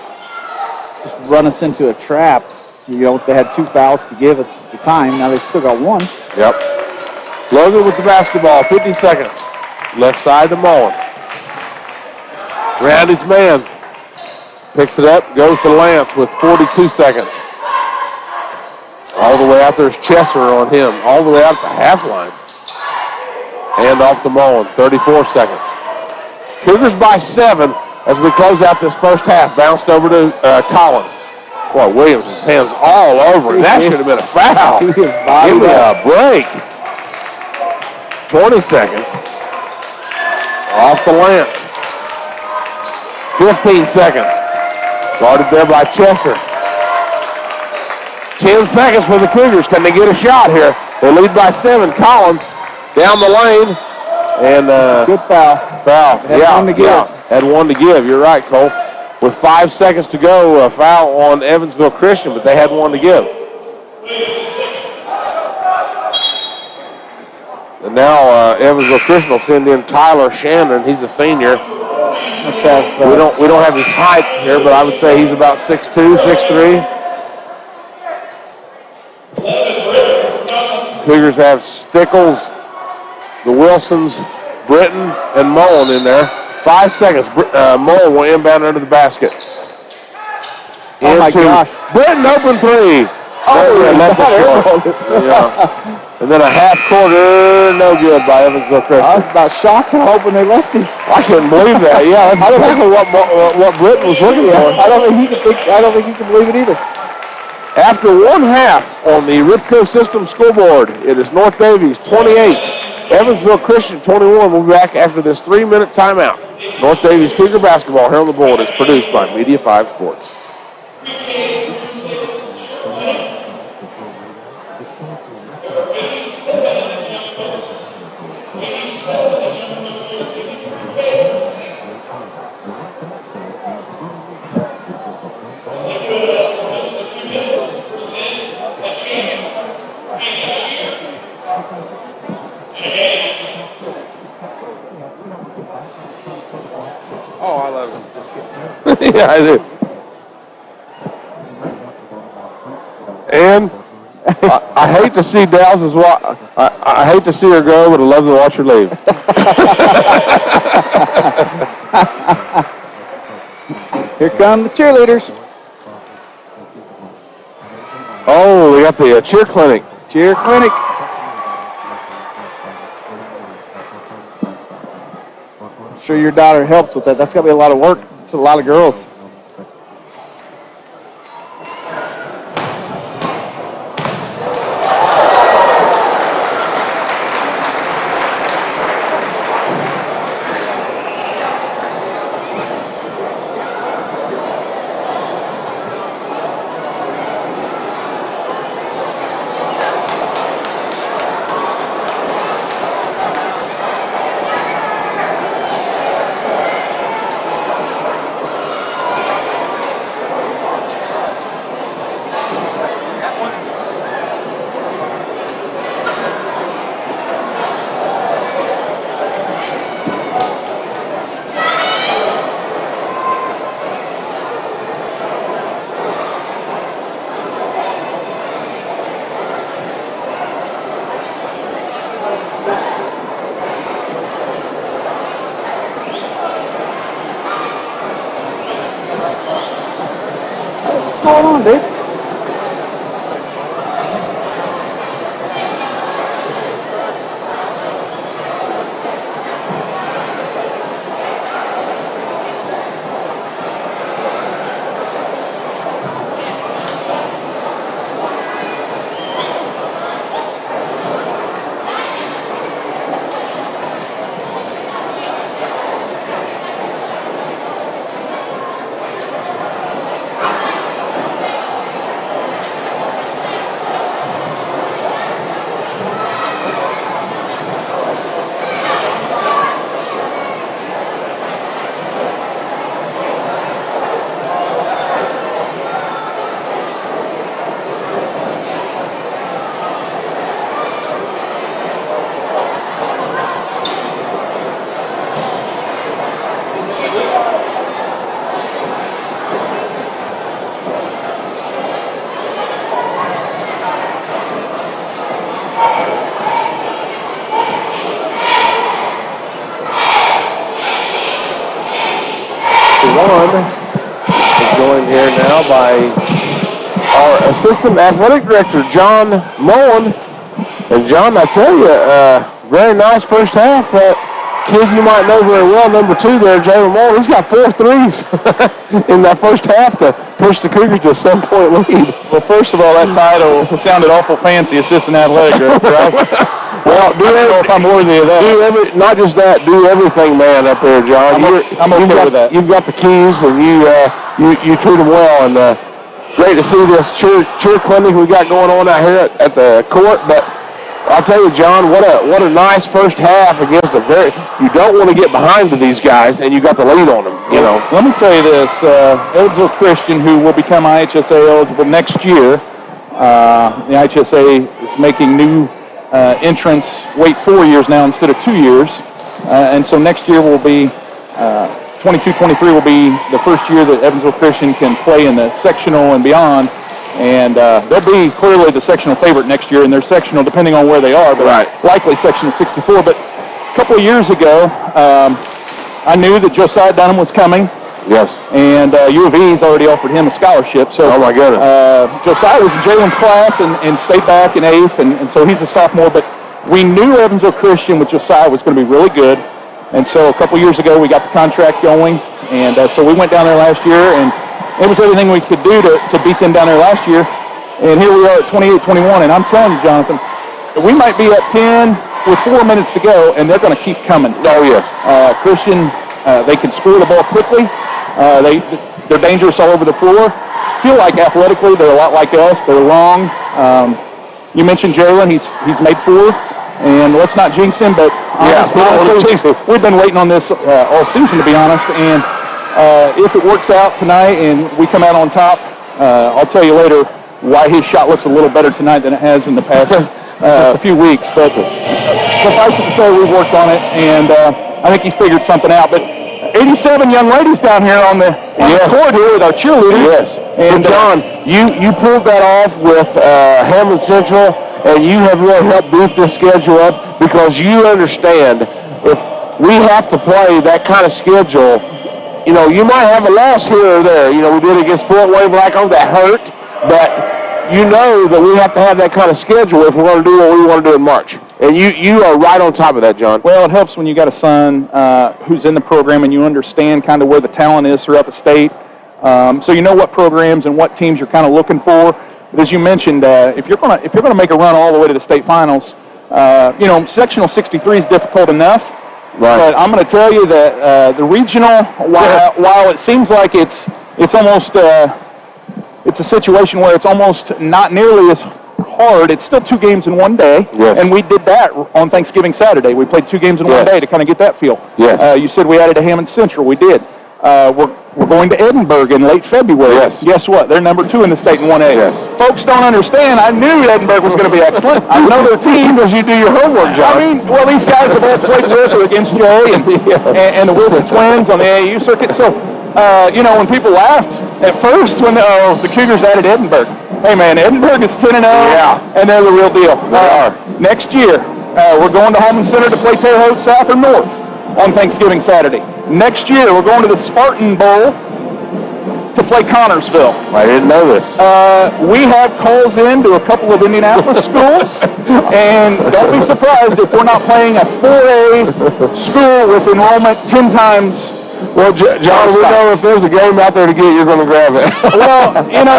just run us into a trap. You know, they had 2 fouls to give at the time. Now they've still got 1. Yep. Logan with the basketball, 50 seconds. Left side to Mullen. Randy's man. Picks it up, goes to Lance with 42 seconds. All the way out there's Chesser on him. All the way out the half line. Hand off to Mullen, 34 seconds. Cougars by 7 as we close out this first half. Bounced over to Collins. Boy, Williams' hands all over. That should have been a foul. He is Give me a break. 20 seconds. Off the Lance. 15 seconds. Guarded there by Chesser. 10 seconds for the Cougars. Can they get a shot here? They lead by 7. Collins down the lane. And good foul. Foul. Had one to give. Had 1 to give. You're right, Cole. With 5 seconds to go, a foul on Evansville Christian, but they had 1 to give. And now Evansville Christian will send in Tyler Shannon. He's a senior. We don't have his height here, but I would say he's about 6'2", 6'3". Cougars have Stickles, the Wilsons, Britton, and Mullen in there. 5 seconds. Mullen will inbound under the basket. Oh my gosh. Britton open 3. Yeah. And then a half quarter, no good by Evansville Christian. I was about shocked and hoping they left him. I couldn't believe that. Yeah, that's exactly what Britton was looking for. I don't think he can believe it either. After 1 half on the Ripco System scoreboard, it is North Daviess 28, Evansville Christian 21. We'll be back after this 3-minute timeout. North Daviess Cougar basketball here on the board is produced by Media 5 Sports. Oh, I love it. Yeah, I do. And I hate to see Dallas's I hate to see her go, but I love to watch her leave. Here come the cheerleaders. Oh, we got the cheer clinic. Cheer clinic. I'm sure your daughter helps with that. That's got to be a lot of work. It's a lot of girls. What's going on, dude? joined here now by our Assistant Athletic Director, John Mullen. And John, I tell you, very nice first half. Kid you might know very well, number 2 there, Jalen Mullen, he's got 4 threes in that first half to push the Cougars to a 7-point lead. Well, first of all, that title sounded awful fancy, Assistant Athletic Director. Well, I don't know if I'm worthy of that. Not just that, do everything, man, up there, John. I'm okay with that. You've got the keys, and you treat them well. And great to see this cheer clinic we got going on out here at the court. But I'll tell you, John, what a nice first half against you don't want to get behind to these guys, and you got the lead on them, you know. Let me tell you this, Evansville Christian, who will become IHSA eligible next year, the IHSA is making new entrants wait 4 years now instead of 2 years, and so next year will be 22-23 will be the first year that Evansville Christian can play in the sectional and beyond. And they'll be clearly the sectional favorite next year in their sectional, depending on where they are, but likely sectional 64. But a couple of years ago, I knew that Josiah Dunham was coming. Yes. And U of E's already offered him a scholarship. So, oh, my goodness. Josiah was in Jalen's class and stayed back in 8th, and so he's a sophomore. But we knew Evansville Christian with Josiah was going to be really good. And so a couple years ago, we got the contract going. And so we went down there last year, and it was everything we could do to beat them down there last year. And here we are at 28-21. And I'm telling you, Jonathan, we might be up 10 with 4 minutes to go, and they're going to keep coming. Oh, yes. Christian, they can score the ball quickly. They're dangerous all over the floor. Feel like athletically they're a lot like us. They're long. You mentioned Jalen. He's made 4. And let's not jinx him, but honestly, we've been waiting on this all season, to be honest. And if it works out tonight and we come out on top, I'll tell you later why his shot looks a little better tonight than it has in the past few weeks. But suffice it to say, we've worked on it, and I think he's figured something out. But 87 young ladies down here on the court here with our cheerleaders. Yes. And John, you pulled that off with Hammond Central, and you have really helped beef this schedule up because you understand if we have to play that kind of schedule, you know, you might have a loss here or there. You know, we did against Fort Wayne Blackcomb, that hurt, but you know that we have to have that kind of schedule if we're going to do what we want to do in March. And you are right on top of that, John. Well, it helps when you got a son who's in the program and you understand kind of where the talent is throughout the state. So you know what programs and what teams you're kind of looking for. But as you mentioned, if you're gonna make a run all the way to the state finals, you know, sectional 63 is difficult enough. Right. But I'm going to tell you that the regional, while it seems like it's almost it's a situation where it's almost not nearly as hard. It's still 2 games in 1 day, and we did that on Thanksgiving Saturday. We played 2 games in 1 day to kind of get that feel. Yes. You said we added a Hammond Central. We did. We're going to Edinburgh in late February. Yes. Guess what? They're number 2 in the state in 1A. Yes. Folks don't understand. I knew Edinburgh was going to be excellent. I know their team because you do your homework, John. I mean, well, these guys have all played with or against Jay and the Wilson twins on the AAU circuit. So, you know, when people laughed at first when the Cougars added Edinburgh. Hey, man, Edinburgh is 10-0, and they're the real deal. Next year, we're going to Holman Center to play Terre Haute South or North on Thanksgiving Saturday. Next year, we're going to the Spartan Bowl to play Connorsville. I didn't know this. We have calls in to a couple of Indianapolis schools, and don't be surprised if we're not playing a 4A school with enrollment 10 times. Well, John, we know if there's a game out there to get, you're going to grab it. Well, you know,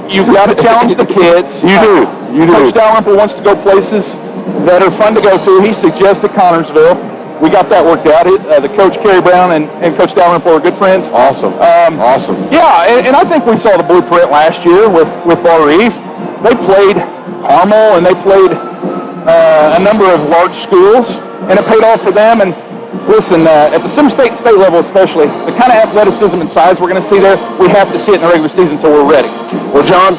you've got to challenge the kids. You do. Coach Dalrymple wants to go places that are fun to go to. He suggested Connorsville. We got that worked out. The coach, Kerry Brown, and Coach Dalrymple are good friends. Awesome. Awesome. Yeah, and I think we saw the blueprint last year with Bar Reef. They played Carmel, and they played a number of large schools, and it paid off for them. And listen, at the Sim State level especially, the kind of athleticism and size we're going to see there, we have to see it in the regular season, so we're ready. Well, John,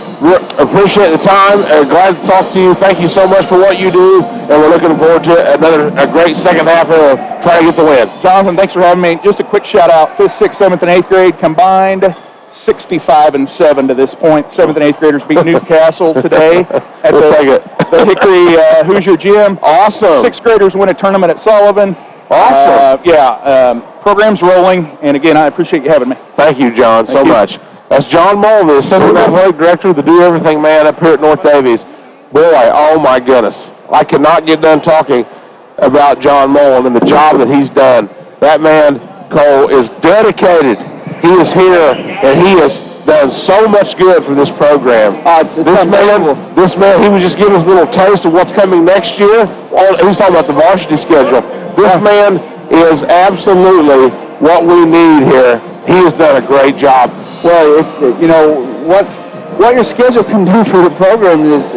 appreciate the time. Glad to talk to you. Thank you so much for what you do, and we're looking forward to a great second half of trying to get the win. Jonathan, thanks for having me. Just a quick shout-out. 5th, 6th, 7th, and 8th grade combined 65-7 to this point. 7th and 8th graders beat Newcastle today at the Hickory Hoosier Gym. Awesome. 6th graders win a tournament at Sullivan. Awesome. Program's rolling, and again, I appreciate you having me. Thank you, John, so much. That's John Mullen, the assistant athletic director, the do-everything man up here at North Daviess. Boy, oh my goodness. I could not get done talking about John Mullen and the job that he's done. That man, Cole, is dedicated. He is here, and he has done so much good for this program. This man, he was just giving us a little taste of what's coming next year. He's talking about the varsity schedule. This man is absolutely what we need here. He has done a great job. Well, it's, you know, what your schedule can do for the program is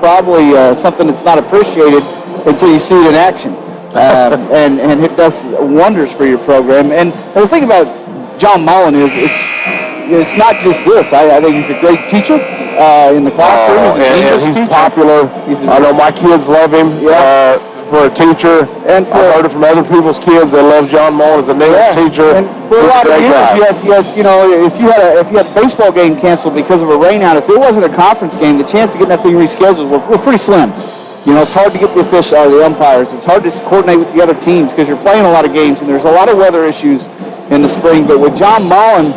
probably something that's not appreciated until you see it in action. And it does wonders for your program. And the thing about John Mullen is it's not just this. I think he's a great teacher in the classroom. He's popular. I know my kids love him for a teacher. And I've heard it from other people's kids. They love John Mullen as a English teacher. And for a lot of years, if you had a baseball game canceled because of a rainout, if it wasn't a conference game, the chance of getting that thing rescheduled were pretty slim. You know, it's hard to get the the umpires. It's hard to coordinate with the other teams because you're playing a lot of games, and there's a lot of weather issues in the spring. But with John Mullen,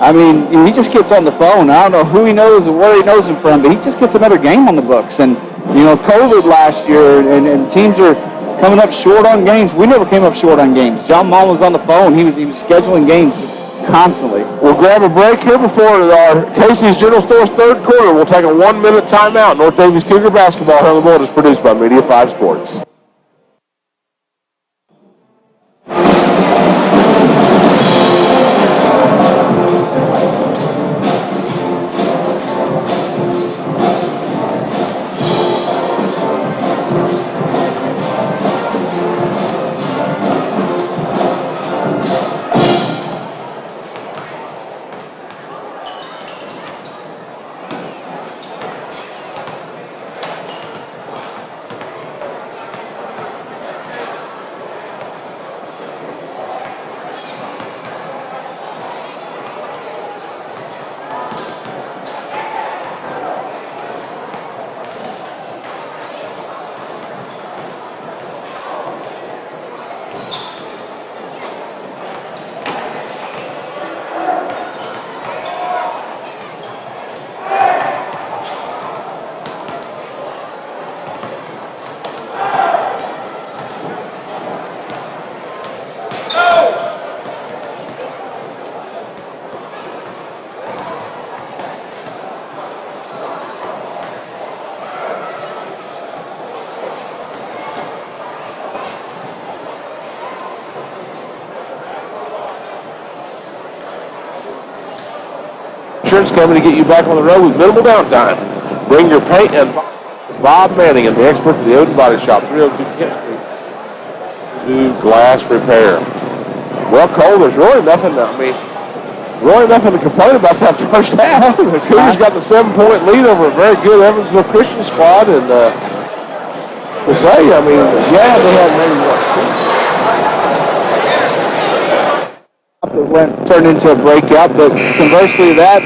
I mean, he just gets on the phone. I don't know who he knows or where he knows him from, but he just gets another game on the books. And, you know, COVID last year, and teams are coming up short on games. We never came up short on games. John Mullen was on the phone. He was scheduling games constantly. We'll grab a break here before our Casey's General Store's third quarter. We'll take a 1-minute timeout. North Daviess Cougar basketball here on the board is produced by Media 5 Sports. Insurance Company to get you back on the road with minimal downtime. Bring your paint and Bob Manning and the expert to the Odin Body Shop, 302 Kent Street, to glass repair. Well, Cole, there's really nothing to complain about that first half. The Cougars got the 7-point lead over a very good Evansville Christian squad, and to say, I mean, yeah, they had maybe turned into a breakout, but conversely to that,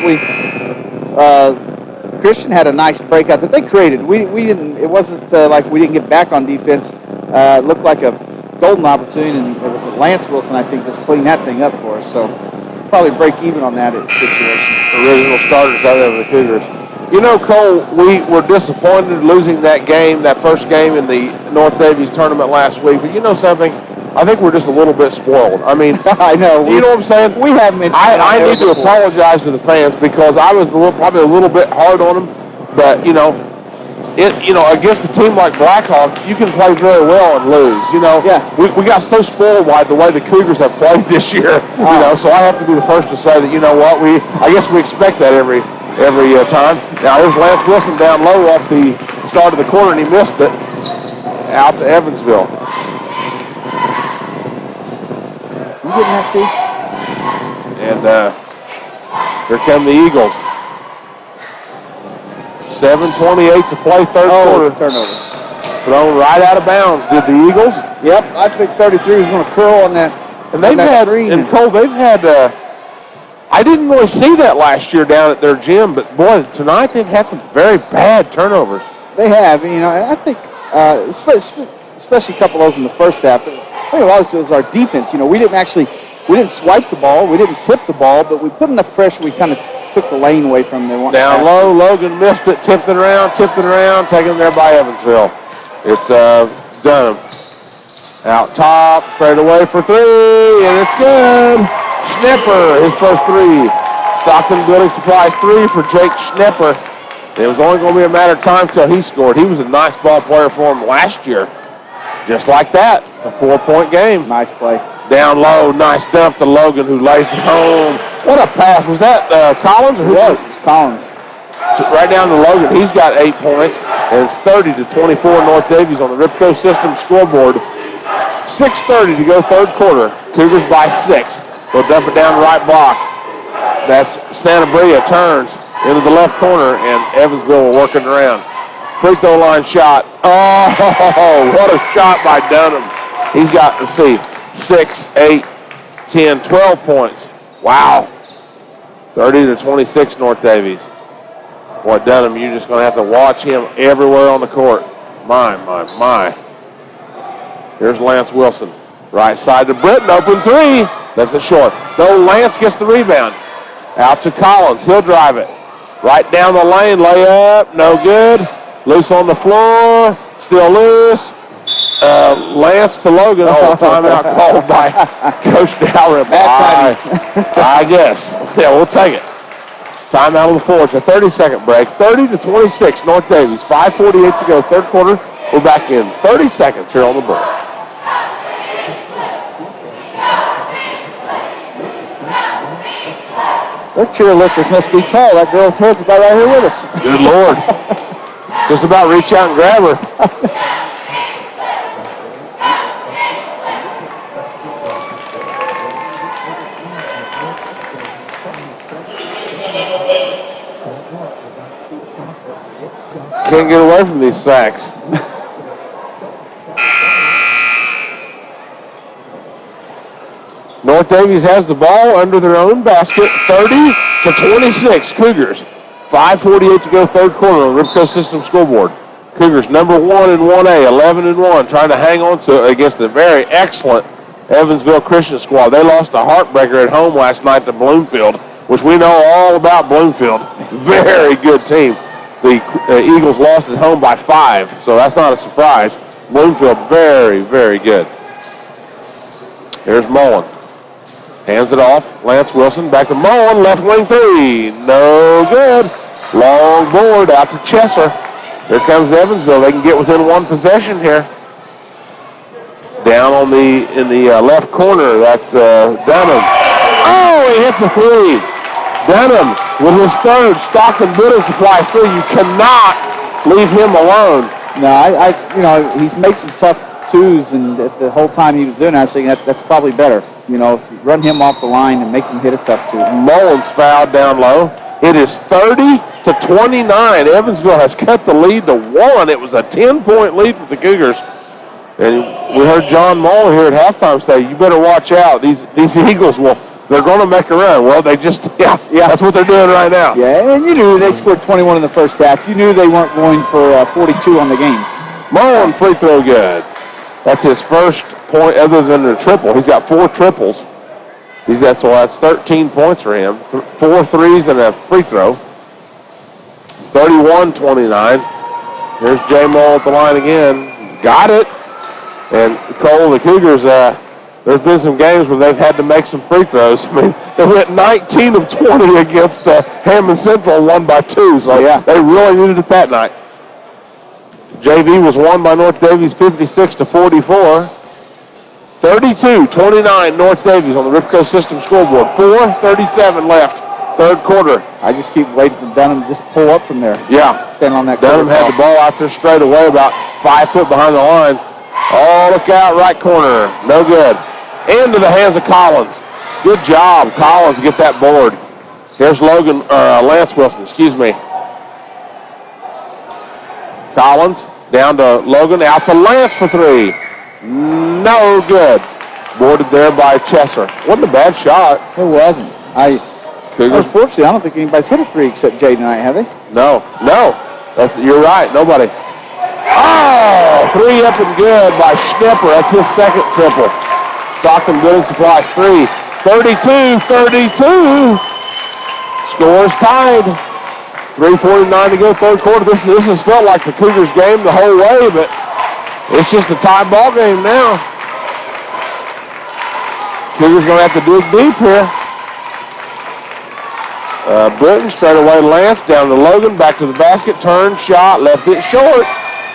Christian had a nice breakout that they created. We didn't. It wasn't like we didn't get back on defense. It looked like a golden opportunity, and it was Lance Wilson, I think, just cleaned that thing up for us. So probably break even on that situation. Original starters out of the Cougars. You know, Cole, we were disappointed losing that game, that first game in the North Daviess tournament last week. But you know something? I think we're just a little bit spoiled. I mean, I know. You know what I'm saying? We haven't mentioned I need to apologize to the fans because I was probably a little bit hard on them. But against a team like Blackhawk, you can play very well and lose. You know, we got so spoiled by the way the Cougars have played this year. You know, so I have to be the first to say that I guess we expect that every time. Now there's Lance Wilson down low off the start of the quarter, and he missed it out to Evansville. You didn't have to. And here come the Eagles. 7:28 to play, third quarter. Turnover. Thrown right out of bounds. Did the Eagles? Yep, I think 33 was going to curl on that. And they've had, and Cole, they've had, I didn't really see that last year down at their gym, but boy, tonight they've had some very bad turnovers. They have, and I think, especially a couple of those in the first half. I think a lot of it was our defense. We didn't swipe the ball, we didn't tip the ball, but we put enough pressure. We kind of took the lane away from them. Down low, Logan missed it, tipped it around, taken there by Evansville. It's Dunham. Out top, straight away for three, and it's good. Schnepper, his first three. Stockton Building Supplies three for Jake Schnepper. It was only going to be a matter of time till he scored. He was a nice ball player for him last year. Just like that. It's a 4-point game. Nice play. Down low, nice dump to Logan, who lays it home. What a pass. Was that Collins? Or who was it? It's Collins. Right down to Logan. He's got 8 points, and it's 30-24 North Daviess on the Ripco System scoreboard. 6:30 to go third quarter. Cougars by 6. They'll dump it down the right block. That's Santabria turns into the left corner, and Evansville will work it around. Free throw line shot. Oh, what a shot by Dunham. He's got, let's see, 6, 8, 10, 12 points. Wow. 30-26 North Daviess. Boy, Dunham, you're just going to have to watch him everywhere on the court. My. Here's Lance Wilson. Right side to Britton, open three. Left it short. No, Lance gets the rebound. Out to Collins. He'll drive it. Right down the lane, layup, no good. Loose on the floor, still loose. Lance to Logan. Oh, timeout called by Coach Dalrymple. I guess. Yeah, we'll take it. Timeout on the floor. It's a 30-second break. 30-26 North Daviess. 5:48 to go. Third quarter. We're back in 30 seconds here on the break. Those cheerlifters must be tall. That girl's head's about right here with us. Good Lord. Just about reach out and grab her. Can't get away from these sacks. North Daviess has the ball under their own basket, 30-26 Cougars. 5:48 to go third quarter on the Ripco System scoreboard. Cougars number 1 in 1A, 11-1, trying to hang on to it against a very excellent Evansville Christian squad. They lost a heartbreaker at home last night to Bloomfield, which we know all about Bloomfield. Very good team. The Eagles lost at home by 5, so that's not a surprise. Bloomfield, very, very good. Here's Mullen. Hands it off. Lance Wilson back to Mullen. Left wing three. No good. Long board out to Chesser. Here comes Evansville. They can get within one possession here. Down on in the left corner. That's Dunham. Oh, he hits a three. Dunham with his third Stockton Building Supplies three. You cannot leave him alone. No, he's made some tough twos, and the whole time he was doing that, I was thinking that's probably better. You know, if you run him off the line and make him hit a tough two. Mullins fouled down low. It is 30-29. Evansville has cut the lead to 1. It was a 10-point lead for the Cougars. And we heard John Mullen here at halftime say, you better watch out. These Eagles they're going to make a run. Well, that's what they're doing right now. Yeah, and you knew they scored 21 in the first half. You knew they weren't going for 42 on the game. Mullen free throw good. That's his first point other than a triple. He's got 4 triples. That's 13 points for him. 4 threes and a free throw. 31-29. Here's Jay Mull at the line again. Got it. And Cole, the Cougars, there's been some games where they've had to make some free throws. I mean, they went 19 of 20 against Hammond Central, won by 2. So yeah, they really needed it that night. JV was won by North Daviess 56-44. 32-29 North Daviess on the Ripco System scoreboard. 4:37 left, third quarter. I just keep waiting for Dunham to just pull up from there. Yeah. Stand on that. Dunham had the ball out there straight away, about 5 foot behind the line. Oh, look out, right corner. No good. Into the hands of Collins. Good job, Collins, to get that board. Here's Lance Wilson, excuse me. Collins down to Logan, out to Lance for 3. No good. Boarded there by Chesser. Wasn't a bad shot. It wasn't. Unfortunately, I don't think anybody's hit a 3 except Jay tonight, have they? No. You're right. Nobody. Oh, 3 up and good by Schnepper. That's his second triple. Stockton Building Supplies 3. 32-32. Score is tied. 3:49 to go, third quarter. This has felt like the Cougars game the whole way, but it's just a tie ball game now. Cougars going to have to dig deep here. Britton straight away, Lance down to Logan, back to the basket, turn, shot, left it short,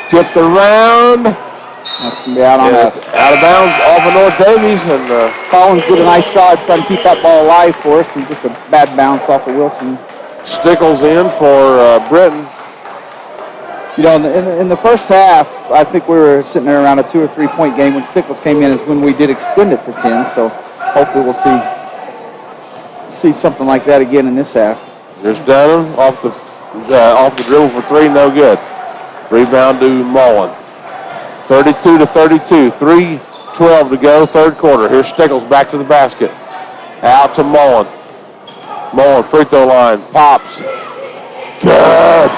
tipped around. That's going to be out on us. Out of bounds off of North Daviess, and Collins did a nice job trying to keep that ball alive for us, and just a bad bounce off of Wilson. Stickles in for Britton. You know, in the first half, I think we were sitting there around a 2 or 3 point game. When Stickles came in is when we did extend it to 10, so hopefully we'll see something like that again in this half. There's Dunham off the dribble for three, no good. Rebound to Mullen. 32 to 32, 3:12 to go, third quarter. Here's Stickles back to the basket. Out to Mullen. Mullen, free throw line, pops. Good.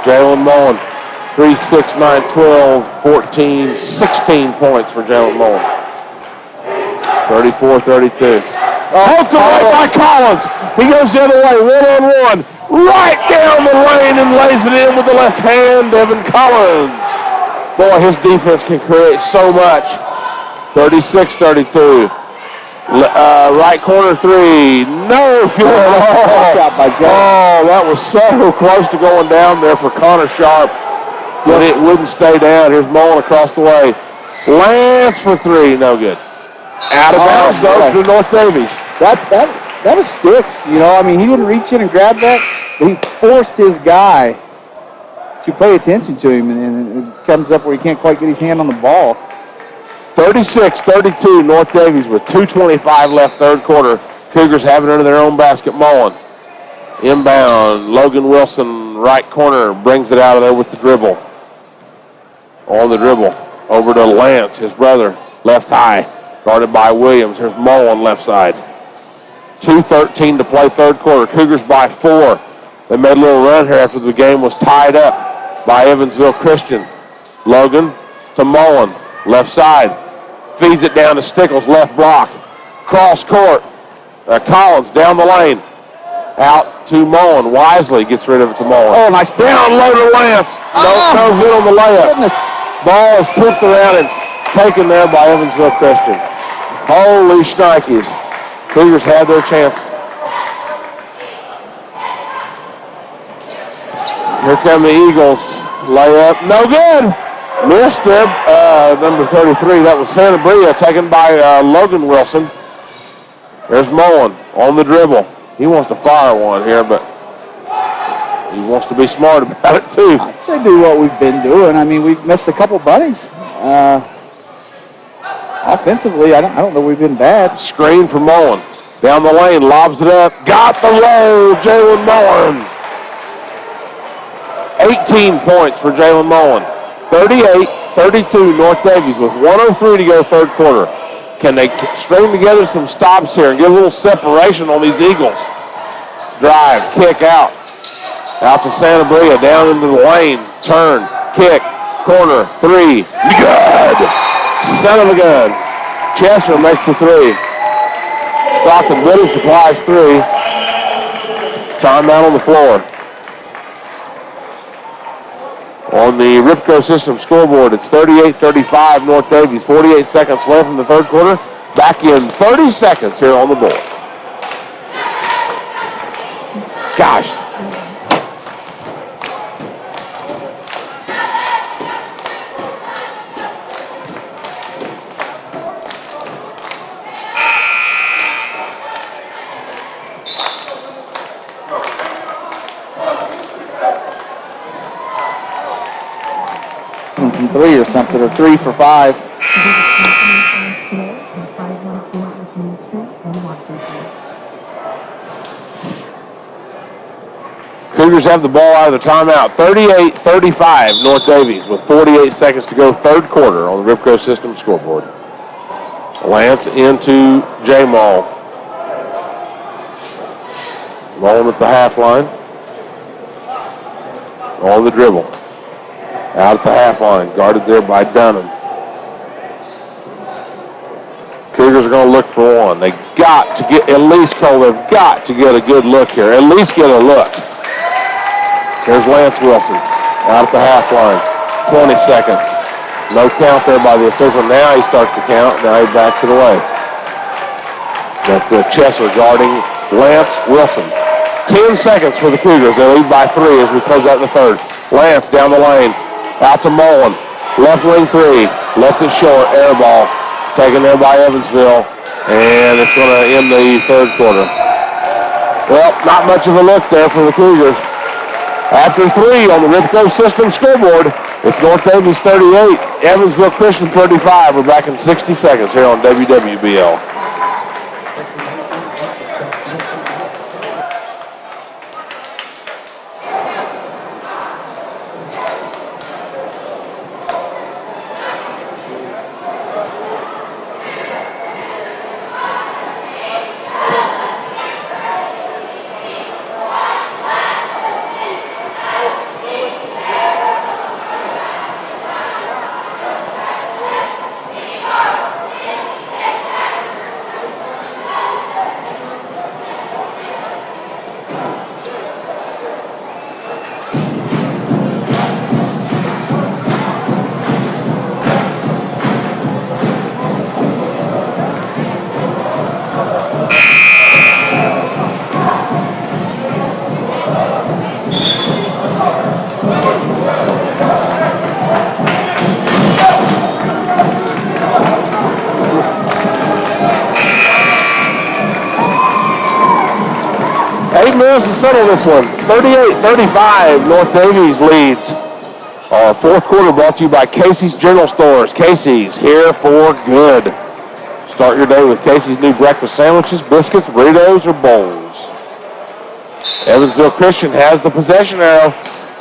Jalen Mullen, 3, 6, 9, 12, 14, 16 points for Jalen Mullen. 34-32. Hooked away by Collins. He goes the other way, one-on-one. Right down the lane and lays it in with the left hand, Devin Collins. Boy, his defense can create so much. 36-32. Right corner three. No good. Shot by Joe. Oh, that was so close to going down there for Connor Sharp, but it wouldn't stay down. Here's Mullen across the way. Lance for three. No good. Out of bounds, though, to North Daviess. That was Sticks. You know, I mean, he didn't reach in and grab that, but he forced his guy to pay attention to him, and it comes up where he can't quite get his hand on the ball. 36-32, North Daviess with 2:25 left, third quarter. Cougars have it under their own basket. Mullen inbound. Logan Wilson, right corner, brings it out of there with the dribble. On the dribble, over to Lance, his brother, left high, guarded by Williams. Here's Mullen, left side. 2:13 to play, third quarter. Cougars by 4. They made a little run here after the game was tied up by Evansville Christian. Logan to Mullen, left side. Feeds it down to Stickles, left block. Cross court. Collins down the lane. Out to Mullen. Wisely gets rid of it to Mullen. Oh, nice. Down low to Lance. No good on the layup. Goodness. Ball is tipped around and taken there by Evansville Christian. Holy shnikes. Cougars had their chance. Here come the Eagles. Layup. No good. Missed it. Number 33. That was Santa Bria, taken by Logan Wilson. There's Mullen on the dribble. He wants to fire one here, but he wants to be smart about it too. I'd say do what we've been doing. I mean, we've missed a couple bunnies. Offensively, I don't know we've been bad. Screen for Mullen. Down the lane, lobs it up. Got the roll, Jalen Mullen. 18 points for Jalen Mullen. 38-32, North Daviess with 1:03 to go, third quarter. Can they string together some stops here and get a little separation on these Eagles? Drive, kick out. Out to Santa Bria, down into the lane. Turn, kick, corner, three. Good! Son of a gun. Chester makes the three. Stockton Building Supplies three. Timeout on the floor. On the Ripco System scoreboard, it's 38-35 North Daviess. 48 seconds left in the third quarter. Back in 30 seconds here on the board. Gosh. From 3 or something, or 3 for 5. Cougars have the ball out of the timeout. 38-35 North Daviess with 48 seconds to go, third quarter on the Ripco System scoreboard. Lance into J-Maul. Mullen at the half line. On the dribble. Out at the half line, guarded there by Dunham. Cougars are going to look for one. They got to get, at least, Cole, they've got to get a good look here. At least get a look. Here's Lance Wilson out at the half line. 20 seconds. No count there by the official. Now he starts to count. Now he backs it away. That's Chesser guarding Lance Wilson. 10 seconds for the Cougars. They lead by 3 as we close out the third. Lance down the lane. Out to Mullen. Left wing 3. Left it short. Air ball. Taken there by Evansville. And it's going to end the third quarter. Well, not much of a look there for the Cougars. After 3 on the Rithco System scoreboard, it's North Daviess 38, Evansville Christian 35. We're back in 60 seconds here on WWBL. To settle this one. 38-35, North Daviess leads. Our fourth quarter brought to you by Casey's General Stores. Casey's, here for good. Start your day with Casey's new breakfast sandwiches, biscuits, burritos, or bowls. Evansville Christian has the possession arrow.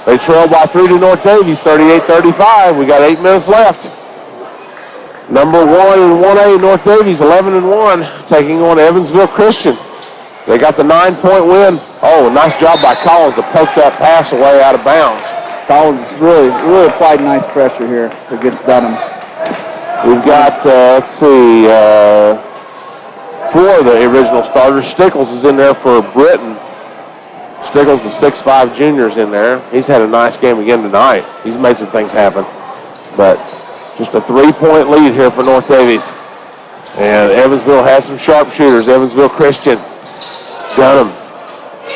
They trail by 3 to North Daviess, 38-35. We got 8 minutes left. Number 1 in 1A, North Daviess, 11-1, taking on Evansville Christian. They got the 9-point win. Oh, nice job by Collins to poke that pass away out of bounds. Collins really applied nice pressure here against Dunham. We've got, 4 of the original starters. Stickles is in there for Britton. Stickles, the 6'5 junior, is in there. He's had a nice game again tonight. He's made some things happen. But just a 3-point lead here for North Daviess. And Evansville has some sharpshooters. Evansville Christian. Dunham.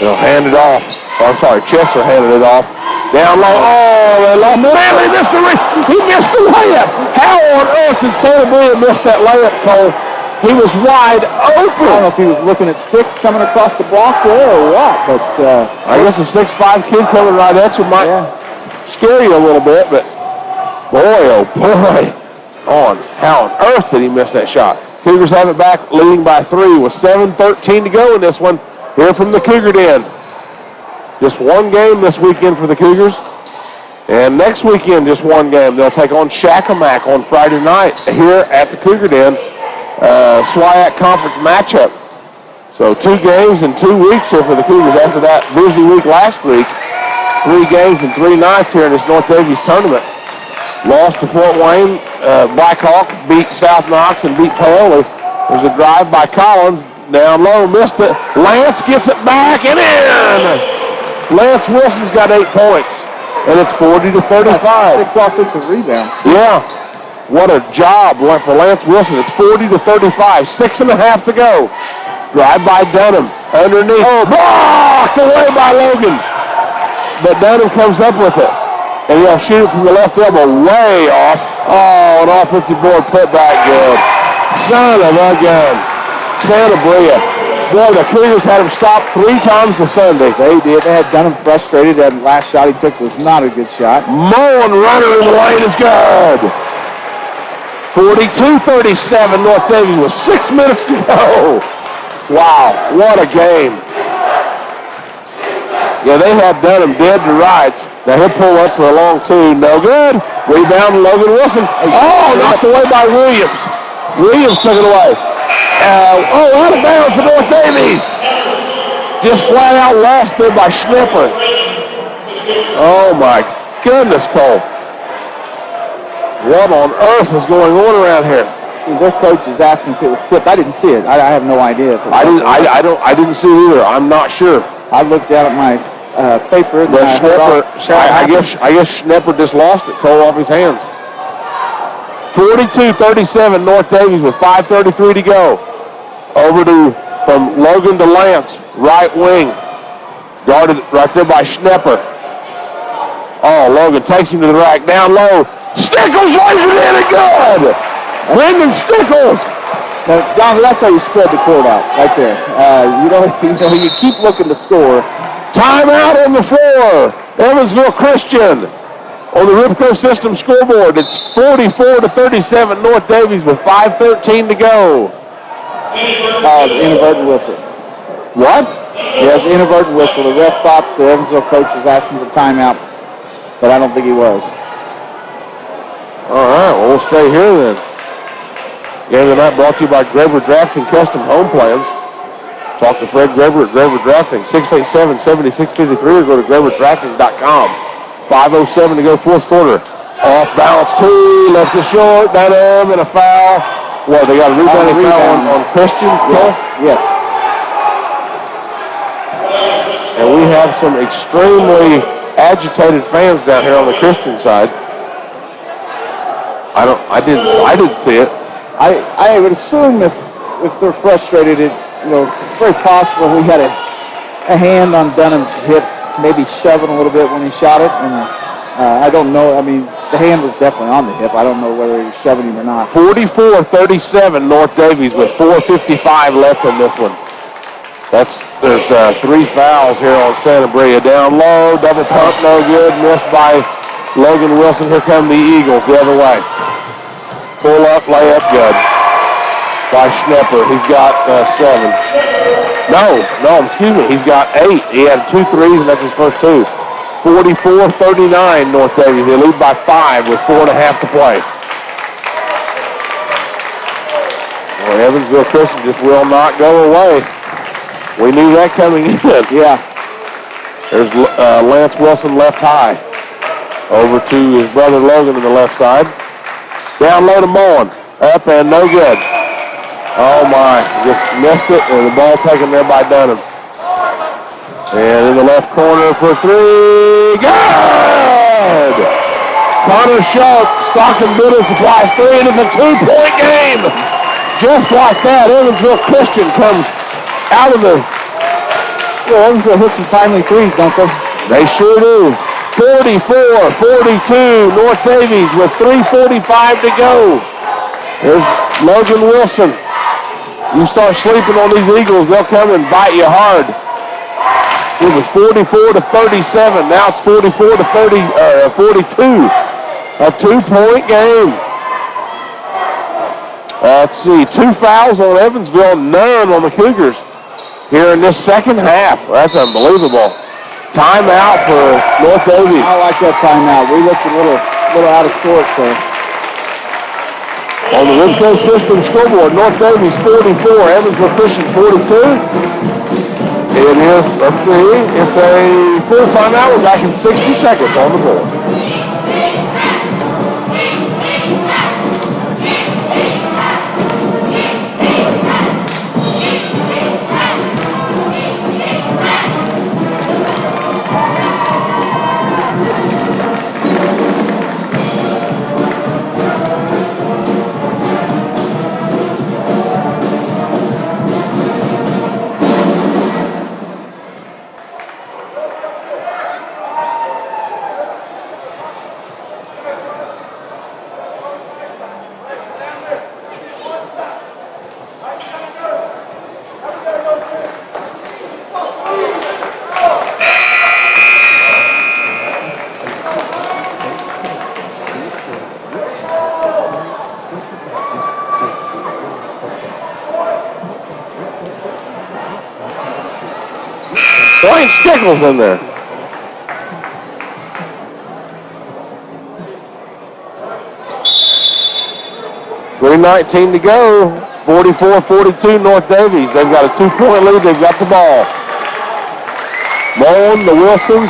They'll hand it off. Oh, I'm sorry, Chester handed it off. Down low. Oh, they lost. Man, he missed the layup. How on earth did Santa Maria miss that layup, Cole? He was wide open. I don't know if he was looking at sticks coming across the block there or what, but I guess a 6'5 kid coming right at you might scare you a little bit, but boy, oh boy. How on earth did he miss that shot? Cougars have it back, leading by 3 with 7:13 to go in this one. Here from the Cougar Den. Just one game this weekend for the Cougars. And next weekend, just one game. They'll take on Shakamak on Friday night here at the Cougar Den. SWIAC conference matchup. So 2 games in 2 weeks here for the Cougars after that busy week last week. 3 games in 3 nights here in this North Daviess tournament. Lost to Fort Wayne. Blackhawk beat South Knox and beat Paoli. There's a drive by Collins. Down low, missed it. Lance gets it back and in. Lance Wilson's got 8 points. And it's 40-35. That's 6 offensive rebounds. Yeah. What a job for Lance Wilson. It's 40-35. 6.5 to go. Drive by Dunham. Underneath. Oh, blocked away by Logan. But Dunham comes up with it. And he'll shoot it from the left elbow way off. Oh, an offensive board put back good. Son of a gun. Santa Maria. Boy, the Cougars had him stopped 3 times to Sunday. They did. They had Dunham frustrated. That last shot he took was not a good shot. Mullen runner in the lane is good. 42-37 North Daviess with 6 minutes to go. Wow, what a game. Yeah, they have Dunham dead to rights. Now he'll pull up for a long 2. No good. Rebound Logan Wilson. Oh, knocked away by Williams. Williams took it away. Out of bounds for North Daviess. Just flat out lost there by Schnipper. Oh my goodness, Cole. What on earth is going on around here? See, their coach is asking if it was tipped. I didn't see it. I have no idea. If it was I didn't see it either. I'm not sure. I looked down at my paper. And I guess Schnepper just lost it. Cole off his hands. 42-37 North Daviess with 5:33 to go. Over from Logan to Lance, right wing. Guarded right there by Schnepper. Oh, Logan takes him to the rack. Down low. Stickles lays it in and good. Brendan Stickles. Now, John, that's how you spread the court out, right there. You keep looking to score. Timeout on the floor. Evansville Christian on the Ripco System scoreboard. It's 44-37 North Daviess with 5:13 to go. Inadvertent whistle. What? Yes, inadvertent whistle. The ref thought the Evansville coach was asking for timeout, but I don't think he was. All right, well, we'll stay here then. Game of the night brought to you by Graber Drafting Custom Home Plans. Talk to Fred Graber at Graber Drafting, 687-7653, or go to GraberDrafting.com. 5:07 to go, fourth quarter. Off balance two, left it short, down and a foul. What, they got a rebound foul on Christian? Yes. And we have some extremely agitated fans down here on the Christian side. I didn't see it. I would assume if they're frustrated, it's very possible he had a hand on Dunham's hip, maybe shoving a little bit when he shot it, and I don't know. I mean, the hand was definitely on the hip. I don't know whether he was shoving him or not. 44-37 North Daviess with 4:55 left in this one. There's 3 fouls here on Santa Bria. Down low, double pump, no good, missed by Logan Wilson. Here come the Eagles the other way. Pull up, layup, good. By Schnepper. He's got 7. No, excuse me. He's got 8. He had 2 threes, and that's his first 2. 44-39 North Daviess. They lead by 5 with 4.5 to play. Well, Evansville Christian just will not go away. We knew that coming in. Yeah. There's Lance Wilson left high. Over to his brother Logan on the left side. Down low to Mullen. Up and no good. Oh my, just missed it, and the ball taken there by Dunham. And in the left corner for 3, good! Connor Sharp, Stockton Building Supplies 3, and it's a 2-point game. Just like that, Evansville Christian comes out of the... Well, Evansville hit some timely threes, don't they? They sure do. 44-42, North Daviess with 3:45 to go. There's Logan Wilson. You start sleeping on these Eagles, they'll come and bite you hard. It was 44-37. Now it's 44-42. A 2-point game. Let's see, 2 fouls on Evansville, none on the Cougars here in this second half. That's unbelievable. Timeout for North Daviess. I like that timeout. We looked a little out of sorts there. On the Ripco System scoreboard, North Daviess 44, Evansville Christian 42. It is, let's see, it's a full timeout. We're back in 60 seconds on the board. Brian Stickles in there. .319 to go. 44-42 North Daviess. They've got a 2-point lead. They've got the ball. Mullen, the Wilsons,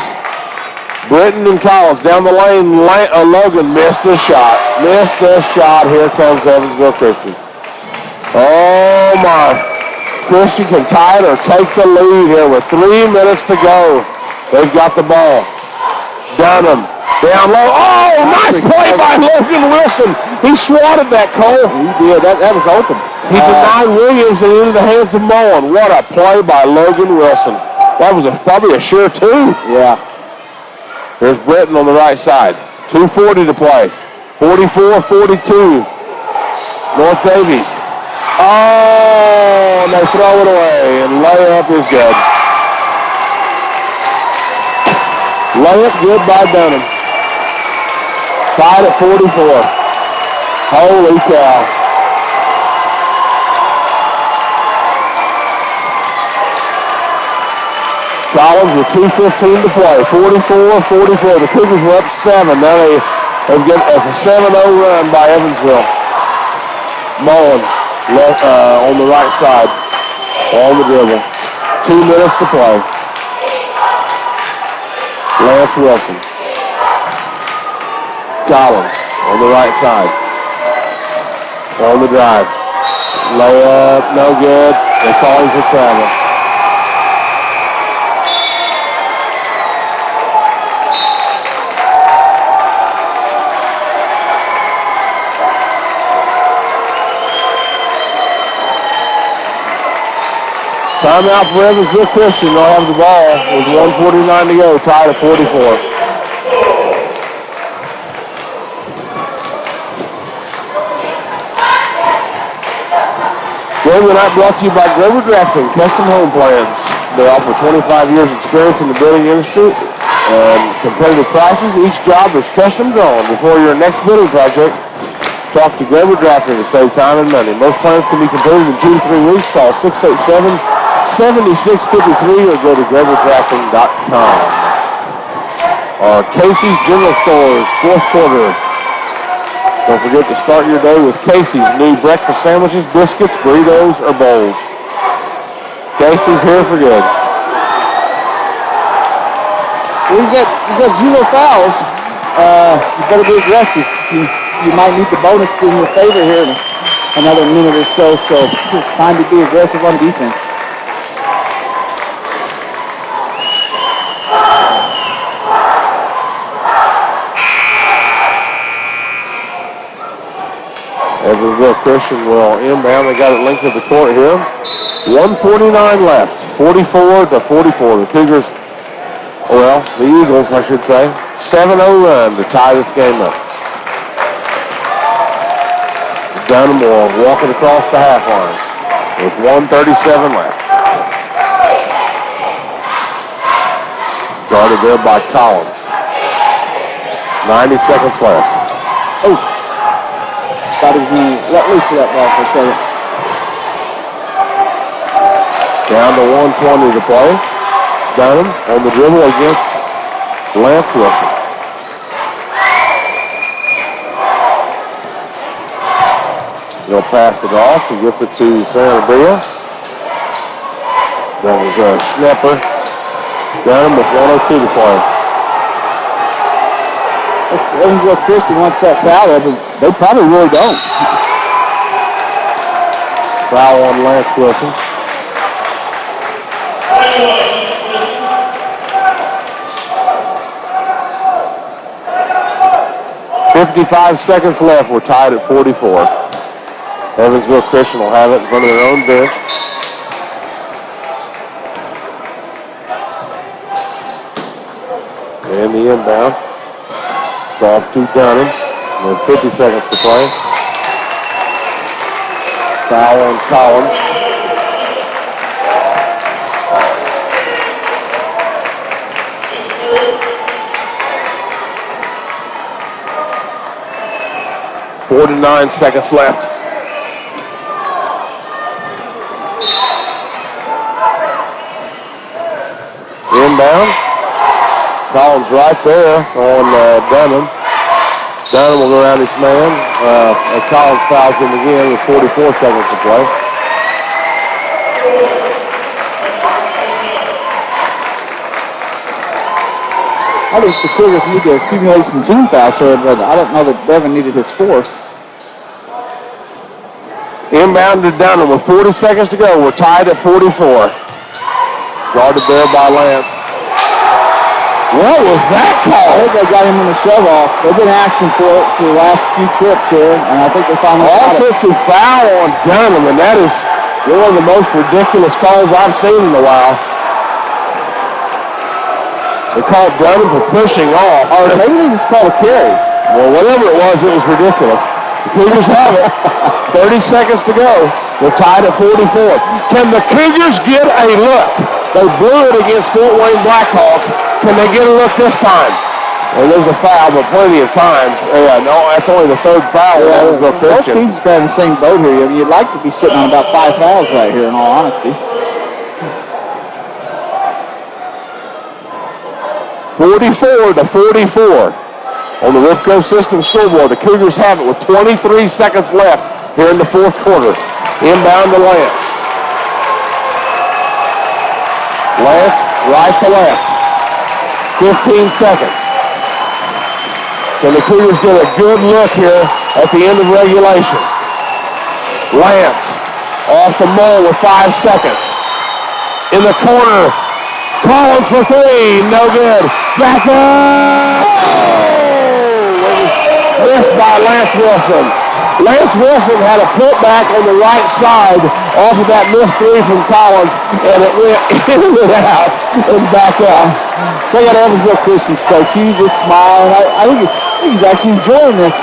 Britton and Collins down the lane. Logan missed the shot. Missed the shot. Here comes Evansville Christian. Oh, my. Christian can tie it or take the lead here with 3 minutes to go. They've got the ball. Dunham down low. Oh, nice play by Logan Wilson. He swatted that, Cole. He did. That was open. He denied Williams and into the hands of Mullen. What a play by Logan Wilson. That was probably a sure two. Yeah. There's Britton on the right side. 2:40 to play. 44-42. North Daviess. Oh, and they throw it away, and layup is good. Layup good by Dunham. Tied at 44. Holy cow. Collins with 2:15 to play. 44-44. The Cougars were up 7. Now they've got a 7-0 run by Evansville. Mullen left on the right side on the dribble. 2 minutes to play. Lance Wilson. Collins on the right side. On the drive. Layup, no good. They're calling for travel. Timeout for Evansville Christian. They'll have the ball with 1:49 to go, tied at 44. Game tonight brought to you by Grover Drafting, Custom Home Plans. They offer 25 years experience in the building industry and competitive prices. Each job is custom drawn. Before your next building project, talk to Grover Drafting to save time and money. Most plans can be completed in 2 to 3 weeks. Call 687-7653 or go to GroverDrafting.com. Our Casey's General Stores, 4th quarter. Don't forget to start your day with Casey's new breakfast sandwiches, biscuits, burritos, or bowls. Casey's here for good. You've got 0 fouls. You better be aggressive. You might need the bonus in your favor here in another minute or so. So it's time to be aggressive on defense. Evansville Christian will inbound. They got it linked to the court here. 1:49 left. 44-44. The Cougars, well, the Eagles, I should say. 7-0 run to tie this game up. Dunham will walk it across the half line with 1:37 left. Guarded there by Collins. 90 seconds left. Oh. Thought he was going to let loose of that ball for a second. Down to 1:20 to play. Dunham on the dribble against Lance Wilson. He'll pass it off. He gets it to Sanabria. That was a snapper. Dunham with 1:02 to play. Evansville Christian wants that foul, but they probably really don't. Foul on Lance Wilson. .55 seconds left. We're tied at 44. Evansville Christian will have it in front of their own bench. And the inbound. It's off to Dunham. With 50 seconds to play. Foul on Collins. .49 seconds left. Inbound. Collins right there on Dunham. Dunham will go around his man. And Collins fouls him again with 44 seconds to play. I think the Cougars need to accumulate some team fouls here, but I don't know that Devin needed his fourth. Inbound to Dunham with 40 seconds to go. We're tied at 44. Guarded there by Lance. What was that I call? think they got him in a shove-off. They've been asking for it for the last few trips here, and I think they finally got it. Offensive foul on Dunham, and that is one of the most ridiculous calls I've seen in a while. They called Dunham for pushing off. Or maybe they just called a carry. Well, whatever it was ridiculous. The Cougars have it. 30 seconds to go. We're tied at 44. Can the Cougars get a look? They blew it against Fort Wayne Blackhawk. Can they get a look this time? Well, there's a foul, but plenty of time. Yeah, no, that's only the third foul. Both teams are in the same boat here. I mean, you'd like to be sitting on about 5 fouls right here, in all honesty. 44 to 44 on the Ripco System scoreboard. The Cougars have it with 23 seconds left here in the fourth quarter. Inbound to Lance. Lance, right to left. 15 seconds. Can the Cougars get a good look here at the end of regulation? Lance off the Mole with 5 seconds. In the corner, Collins for three, no good. Back up! Oh! It was missed by Lance Wilson. Lance Wilson had a putback on the right side off of that missed three from Collins, and it went in and out and back out. So you got Evansville Christian's coach. He's just smiling. I think he's actually enjoying this.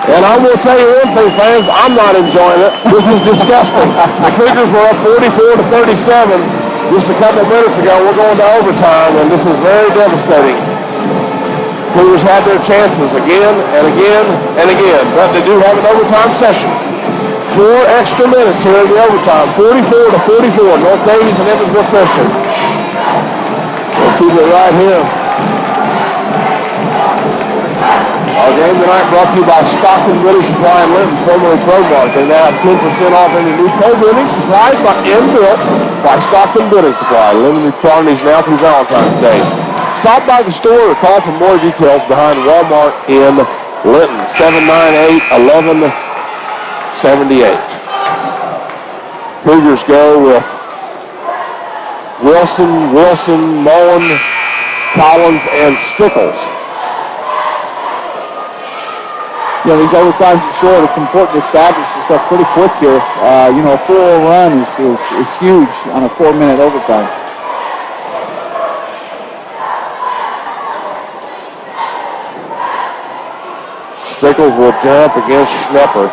And I'm going to tell you one thing, fans, I'm not enjoying it. This is disgusting. The Cougars were up 44 to 37 just a couple minutes ago. We're going to overtime, and this is very devastating. Cougars had their chances again and again and again, but they do have an overtime session. 4 extra minutes here in the overtime. 44 to 44, North Daviess and Evansville Christian. We'll keep it right here. Our game tonight brought to you by Stockton Building Supply and Linton, formerly ProMart. They now have 10% off any new co-building supplied and built by Stockton Building Supply. Limited quantities now through Valentine's Day. Stop by the store or call for more details behind Walmart in Linton, 798-1178. Cougars go with Wilson, Mullen, Collins, and Stickles. You know, these overtimes are short. It's important to establish yourself pretty quick here. A 4-0 run is huge on a 4-minute overtime. Stickles will jump against Schnepper.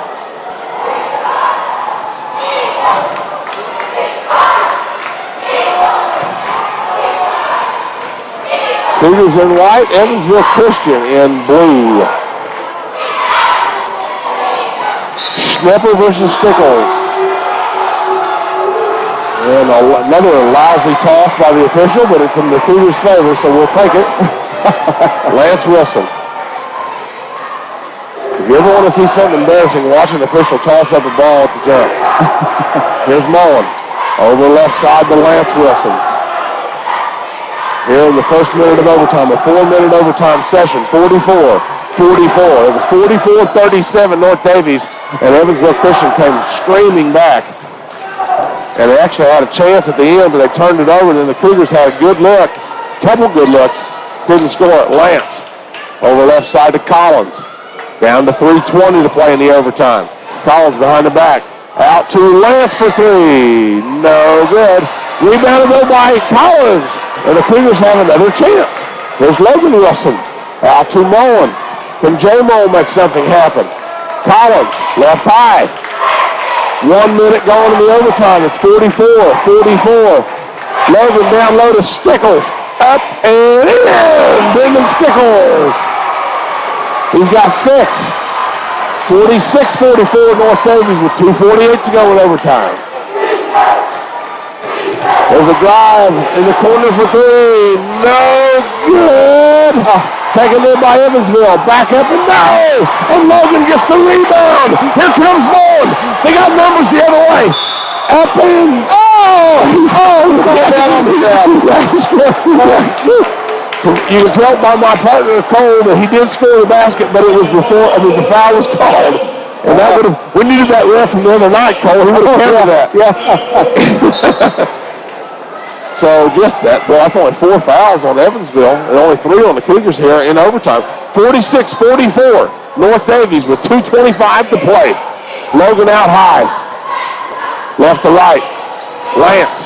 Cougars in white, Evansville Christian in blue. Schnepper versus Stickles. And another lousy toss by the official, but it's in the Cougars' favor, so we'll take it. Lance Wilson. If you ever want to see something embarrassing, watch an official toss up a ball at the jump. Here's Mullen. Over left side to Lance Wilson. Here in the first minute of overtime, a 4-minute overtime session, 44. It was 44-37 North Daviess, and Evansville Christian came screaming back. And they actually had a chance at the end, but they turned it over, and then the Cougars had a good look, couple good looks, couldn't score it. Lance over left side to Collins. Down to 3:20 to play in the overtime. Collins behind the back. Out to Lance for three. No good. Rebounded though by Collins. And the Cougars have another chance. Here's Logan Wilson. Out to Mullen. Can J-Mo make something happen? Collins, left high. 1 minute going in the overtime. It's 44. Logan down low to Stickles. Up and in. Brendan Stickles. He's got 6. 46-44 North Daviess with 2:48 to go in overtime. There's a drive in the corner for three. No good. Taken in by Evansville. Back up and no. And Logan gets the rebound. Here comes Mullen. They got numbers the other way. Up and get down on the You can tell by my partner Cole that he did score the basket, but it was before the foul was called. And that would have, we needed that ref from the other night, Cole. He would have counted that. Yeah. So just that, well, that's only 4 fouls on Evansville and only 3 on the Cougars here in overtime. 46-44, North Daviess with 2:25 to play. Logan out high, left to right. Lance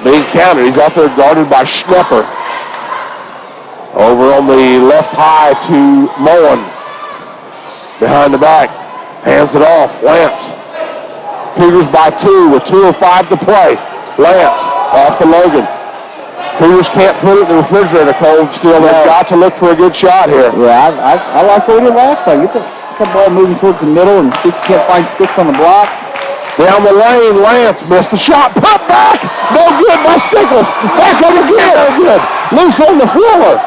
being counted. He's out there guarded by Schnepper. Over on the left high to Mullen. Behind the back, hands it off. Lance. Cougars by 2 with 2:05 to play. Lance off to Logan. Cougars can't put it in the refrigerator cold still. They've got to look for a good shot here. Yeah, I like what we did last time. Get the ball moving towards the middle and see if you can't find sticks on the block. Down the lane, Lance missed the shot. Put back! No good by Stickles. Back up again. No good. Loose on the floor.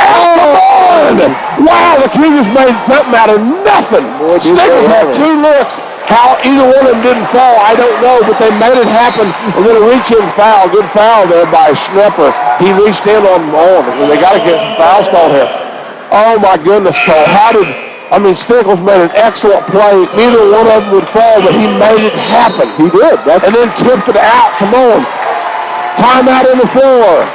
On! Wow, the Cougars made something out of nothing. Stickles had 2 looks. How either one of them didn't fall, I don't know, but they made it happen. And then a reach-in foul. Good foul there by Schnepper. He reached in on Mullen. They got to get some fouls called here. Oh, my goodness, Cole. Stickles made an excellent play. Neither one of them would fall, but he made it happen. He did. And then tipped it out to Mullen. Timeout on the floor.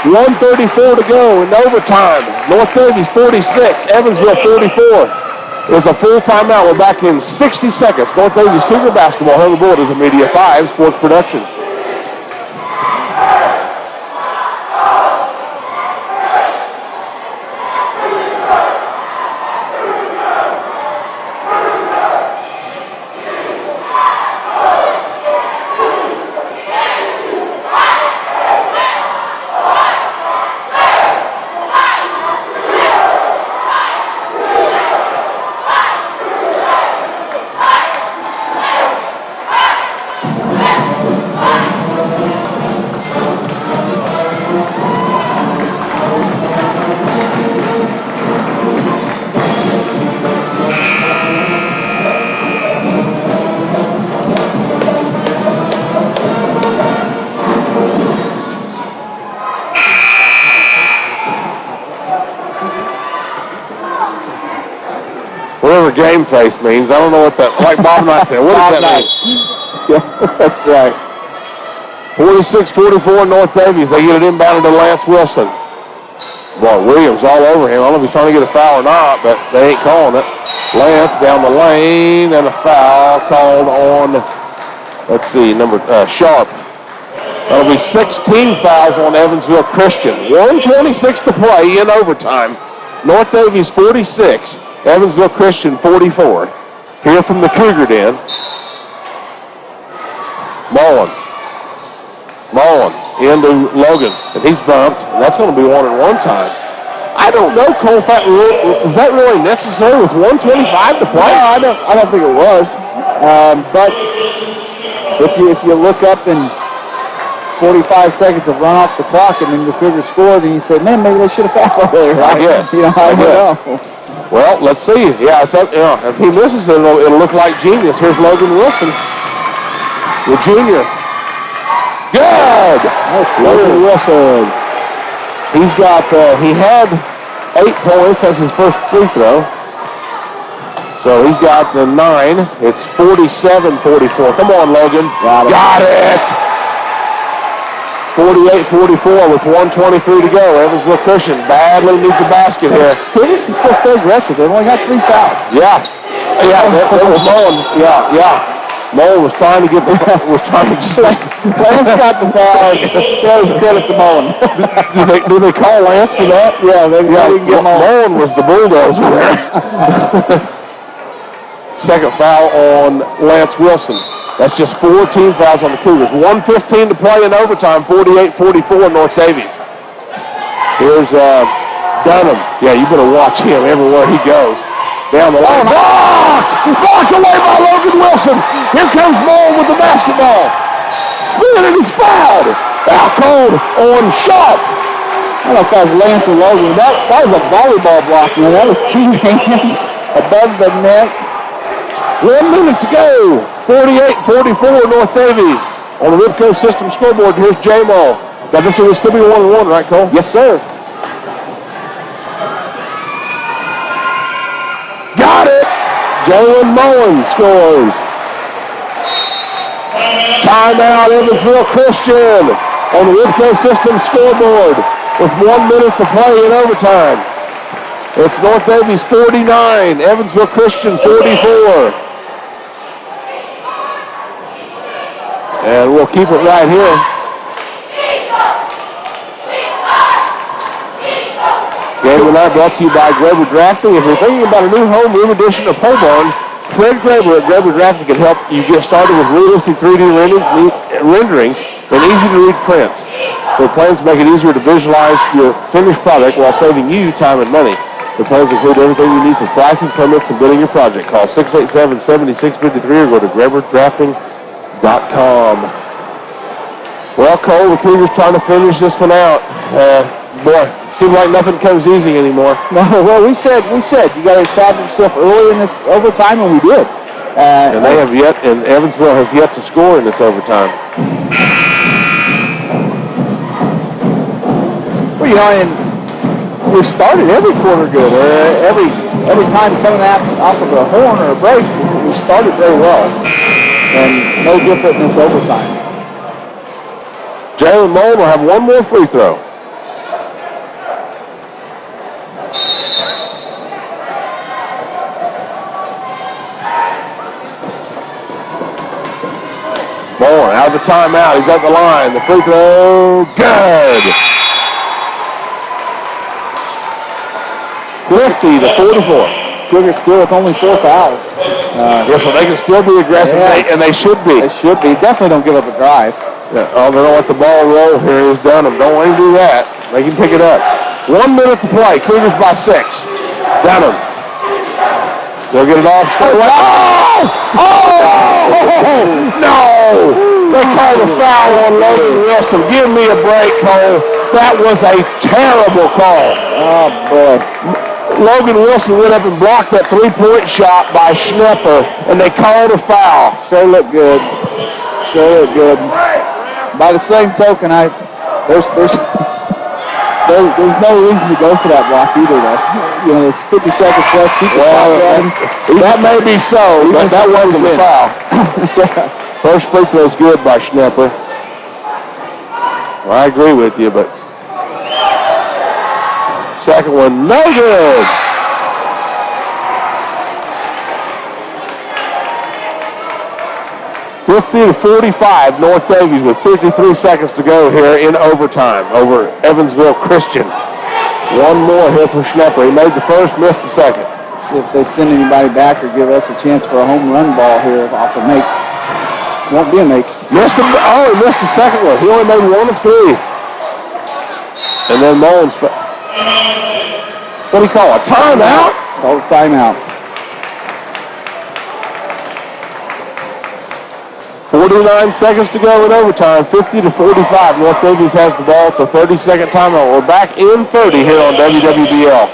1:34 to go in overtime. North Daviess 46, Evansville 44. It's a full timeout. We're back in 60 seconds. North Daviess Cougar basketball. On the board is a Media 5 sports production. Game face means. I don't know what that, like Bob and I said, what does that mean? Yeah, that's right. 46-44 North Daviess. They get it inbounded to Lance Wilson. Boy, Williams all over him. I don't know if he's trying to get a foul or not, but they ain't calling it. Lance down the lane and a foul called on, let's see, Sharp. That'll be 16 fouls on Evansville Christian. 1:26 to play in overtime. North Daviess 46. Evansville Christian 44. Here from the Cougar Den. Mullen into Logan, and he's bumped, and that's going to be 1-and-1 time. I don't know, Cole, was that really necessary with 1:25 to play? No, I don't think it was. But if you look up and 45 seconds of run off the clock, and then the Cougars scored, and you say, man, maybe they should have fouled earlier. I guess. I don't know. Well, let's see. Yeah, it's up. If he misses it, it'll look like genius. Here's Logan Wilson, the junior. Good. Logan Wilson. He had 8 points. That's his first free throw. So he's got 9. It's 47-44. Come on, Logan. Got it. 48-44 with 1:23 to go. Evansville Christian badly needs a basket here. Cougars can still stay aggressive. They've only got 3 fouls. Yeah, that was Mullen. Yeah. Mullen was trying to Lance got the foul. That was credit to Mullen. Do they call Lance for that? Yeah, they didn't get Mullen was the bulldozer there. Second foul on Lance Wilson. That's just 14 fouls on the Cougars. 1:15 to play in overtime, 48-44 North Daviess. Here's Dunham. Yeah, you better watch him everywhere he goes. Down the line. Blocked away by Logan Wilson. Here comes Mullen with the basketball. Spin, and he's fouled. Foul called on Sharp. I don't know if that was Lance or Logan. That was a volleyball block, man. That was 2 hands above the net. 1 minute to go. 48-44 North Daviess. On the Ripco System scoreboard, here's J-Mo. Now this will still be 1-1, right, Cole? Yes, sir. Got it. Jalen Mullen scores. Timeout, Evansville Christian on the Whitco System scoreboard with 1 minute to play in overtime. It's North Daviess 49, Evansville Christian 44. And we'll keep it right here. Game tonight brought to you by Graber Drafting. If you're thinking about a new home, room addition, or pole barn, Fred Graber at Graber Drafting can help you get started with realistic 3D renderings and easy-to-read prints. Their plans make it easier to visualize your finished product while saving you time and money. The plans include everything you need for pricing, permits, and bidding your project. Call 687-7653 or go to GraberDrafting.com. Well, Cole, the Cougars trying to finish this one out. Boy, seems like nothing comes easy anymore. No, well, we said you got to establish yourself early in this overtime, and we did. And they have yet, and Evansville has yet to score in this overtime. Well, you know, and we started every quarter good. Every time coming off of a horn or a break, we started very well, and no different in this overtime. Jalen Mullen will have one more free throw. Mullen out of the timeout. He's at the line. The free throw, good. 50-44. Cougars still with only 4 fouls. Yes, so they can still be aggressive, and they should be. They should be. Definitely don't give up a drive. Yeah, they don't let the ball roll here. Here's Dunham. Don't let him do that. They can pick it up. 1 minute to play. Cougars by 6. Dunham. They'll get it off straight away. Oh! No! They called a foul on Logan Wilson. Give me a break, Cole. That was a terrible call. Oh, boy. Logan Wilson went up and blocked that three-point shot by Schnepper, and they called a foul. Sure looked good. Sure looked good. By the same token, there's no reason to go for that block either, though. You know, there's 50 seconds left. That may be so, but that wasn't a foul. First free throw is good by Schnepper. Well, I agree with you, but second one, no good. (50-45), North Daviess with 53 seconds to go here in overtime over Evansville Christian. One more here for Schnepper. He made the first, missed the second. See if they send anybody back or give us a chance for a home run ball here off a make. Won't be a make. He missed the second one. He only made 1 of 3. And then Mullins, what do you call it? Timeout? Call it timeout. 49 seconds to go in overtime, 50-45. North Daviess has the ball. It's a 30-second timeout. We're back in 30 here on WWBL.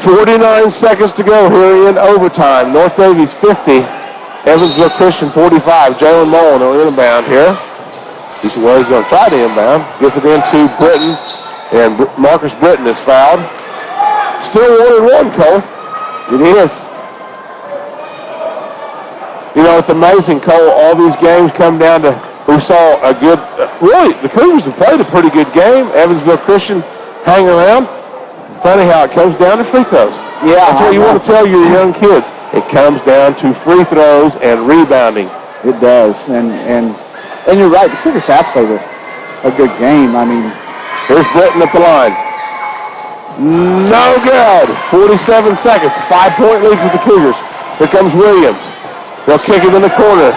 .49 seconds to go here in overtime. North Daviess 50, Evansville Christian 45. Jalen Mullen on inbound here. He's going to try to inbound. Gets it into Britton, and Marcus Britton is fouled. Still 1-1, Cole. It is. You know, it's amazing, Cole. All these games come down to, we saw a good, really, the Cougars have played a pretty good game. Evansville Christian hang around. Funny how it comes down to free throws. Yeah. That's what you want to tell your young kids. It comes down to free throws and rebounding. It does. And you're right. The Cougars have played a good game. I mean, here's Britton at the line. No good. 47 seconds. 5-point lead for the Cougars. Here comes Williams. They'll kick it in the corner.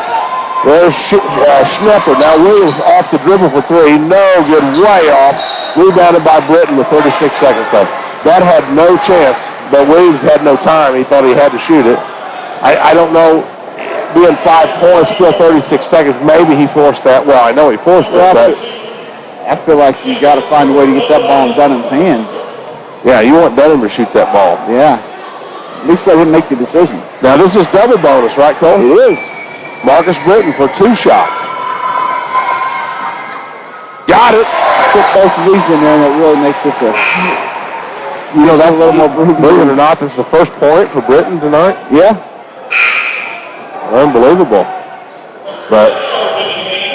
There's Schnepper. Now Williams off the dribble for 3. No good. Way off. Rebounded by Britton with 36 seconds left. That had no chance, but Williams had no time. He thought he had to shoot it. I don't know, being 5 points, still 36 seconds, maybe he forced that. Well, I know he forced it, but I feel like you got to find a way to get that ball in Dunham's hands. yeah, you want Dunham to shoot that ball. Yeah. At least let him make the decision. Now, this is double bonus, right, Cole? It is. Marcus Britton for 2 shots. Got it. Put both of these in there, and it really makes this a, that's a little more brutal. Believe it or not, this is the first point for Britton tonight. Yeah. Unbelievable. But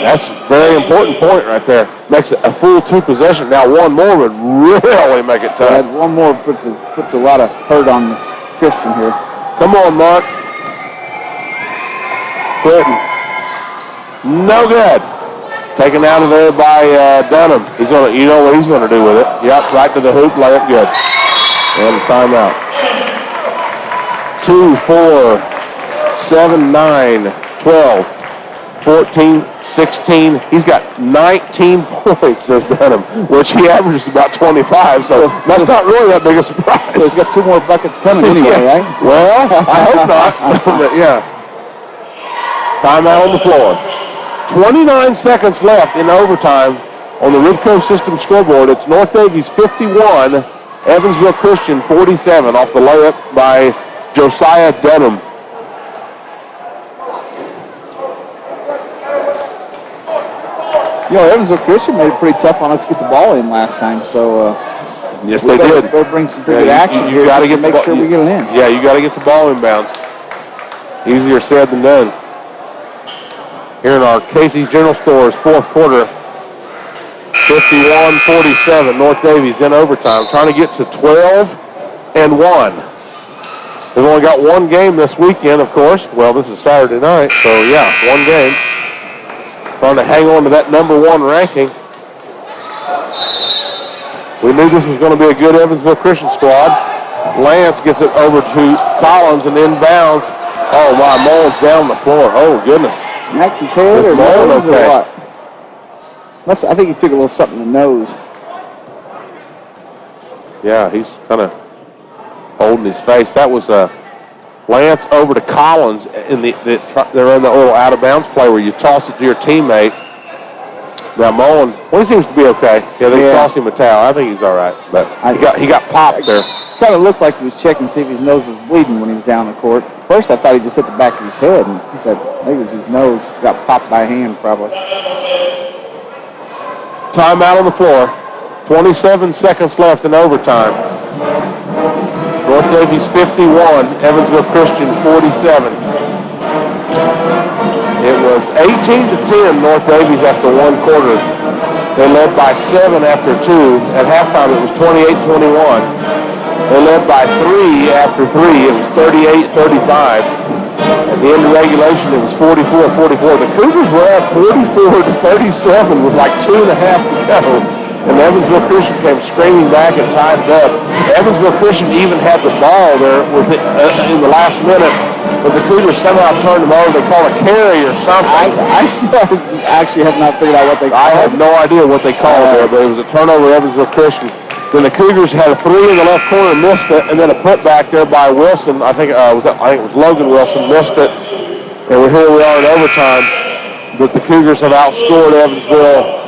that's a very important point right there. Makes it a full 2 possession. Now, one more would really make it tough. Yeah, one more puts a lot of hurt on Christian here. Come on, Mark. Britton. No good. Taken out of there by Dunham. He's gonna, you know what he's going to do with it. Yep, right to the hoop, layup good. And a timeout. 2, 4, 7, 9, 12, 14, 16. He's got 19 points, this Dunham, which he averages about 25, so that's not really that big a surprise. So he's got 2 more buckets coming anyway, right? Well, I hope not, but yeah. Timeout on the floor. 29 seconds left in overtime on the Ribco System scoreboard. It's North Daviess 51, Evansville Christian 47 off the layup by Josiah Dunham. Evansville Christian made it pretty tough on us to get the ball in last time, so yes, they did. They'll bring some pretty good action you got to get make sure we get it in. Yeah, you got to get the ball inbounds. Easier said than done. Here in our Casey's General Stores fourth quarter, 51-47, North Daviess in overtime, trying to get to 12-1. They've only got 1 game this weekend, of course. Well, this is Saturday night, so yeah, 1 game. Trying to hang on to that number 1 ranking. We knew this was going to be a good Evansville Christian squad. Lance gets it over to Collins and inbounds. Oh my, Mullins down the floor. Oh goodness. Smacked his head or nose or what? I think he took a little something in the nose. Yeah, he's kind of holding his face. That was Lance over to Collins they're in the little out of bounds play where you toss it to your teammate. Now Mullen, he seems to be okay. Yeah, they toss him a towel. I think he's all right, but he got popped there. Kind of looked like he was checking to see if his nose was bleeding when he was down the court. First, I thought he just hit the back of his head, and he said maybe it was his nose got popped by a hand, probably. Timeout on the floor. 27 seconds left in overtime. North Daviess 51, Evansville Christian 47. It was 18-10 North Daviess after 1 quarter. They led by 7 after 2. At halftime, it was 28-21. They led by 3 after 3. It was 38-35. At the end of regulation, it was 44-44. The Cougars were up 44-37 with like 2.5 to go. And Evansville Christian came screaming back and tied it up. Evansville Christian even had the ball there in the last minute, but the Cougars somehow turned them over. They call it a carry or something. I still actually have not figured out what they called. I have no idea what they called there, but it was a turnover Evansville Christian. Then the Cougars had a 3 in the left corner, missed it, and then a putback there by Wilson. I think it was Logan Wilson, missed it. And here we are in overtime. But the Cougars have outscored Evansville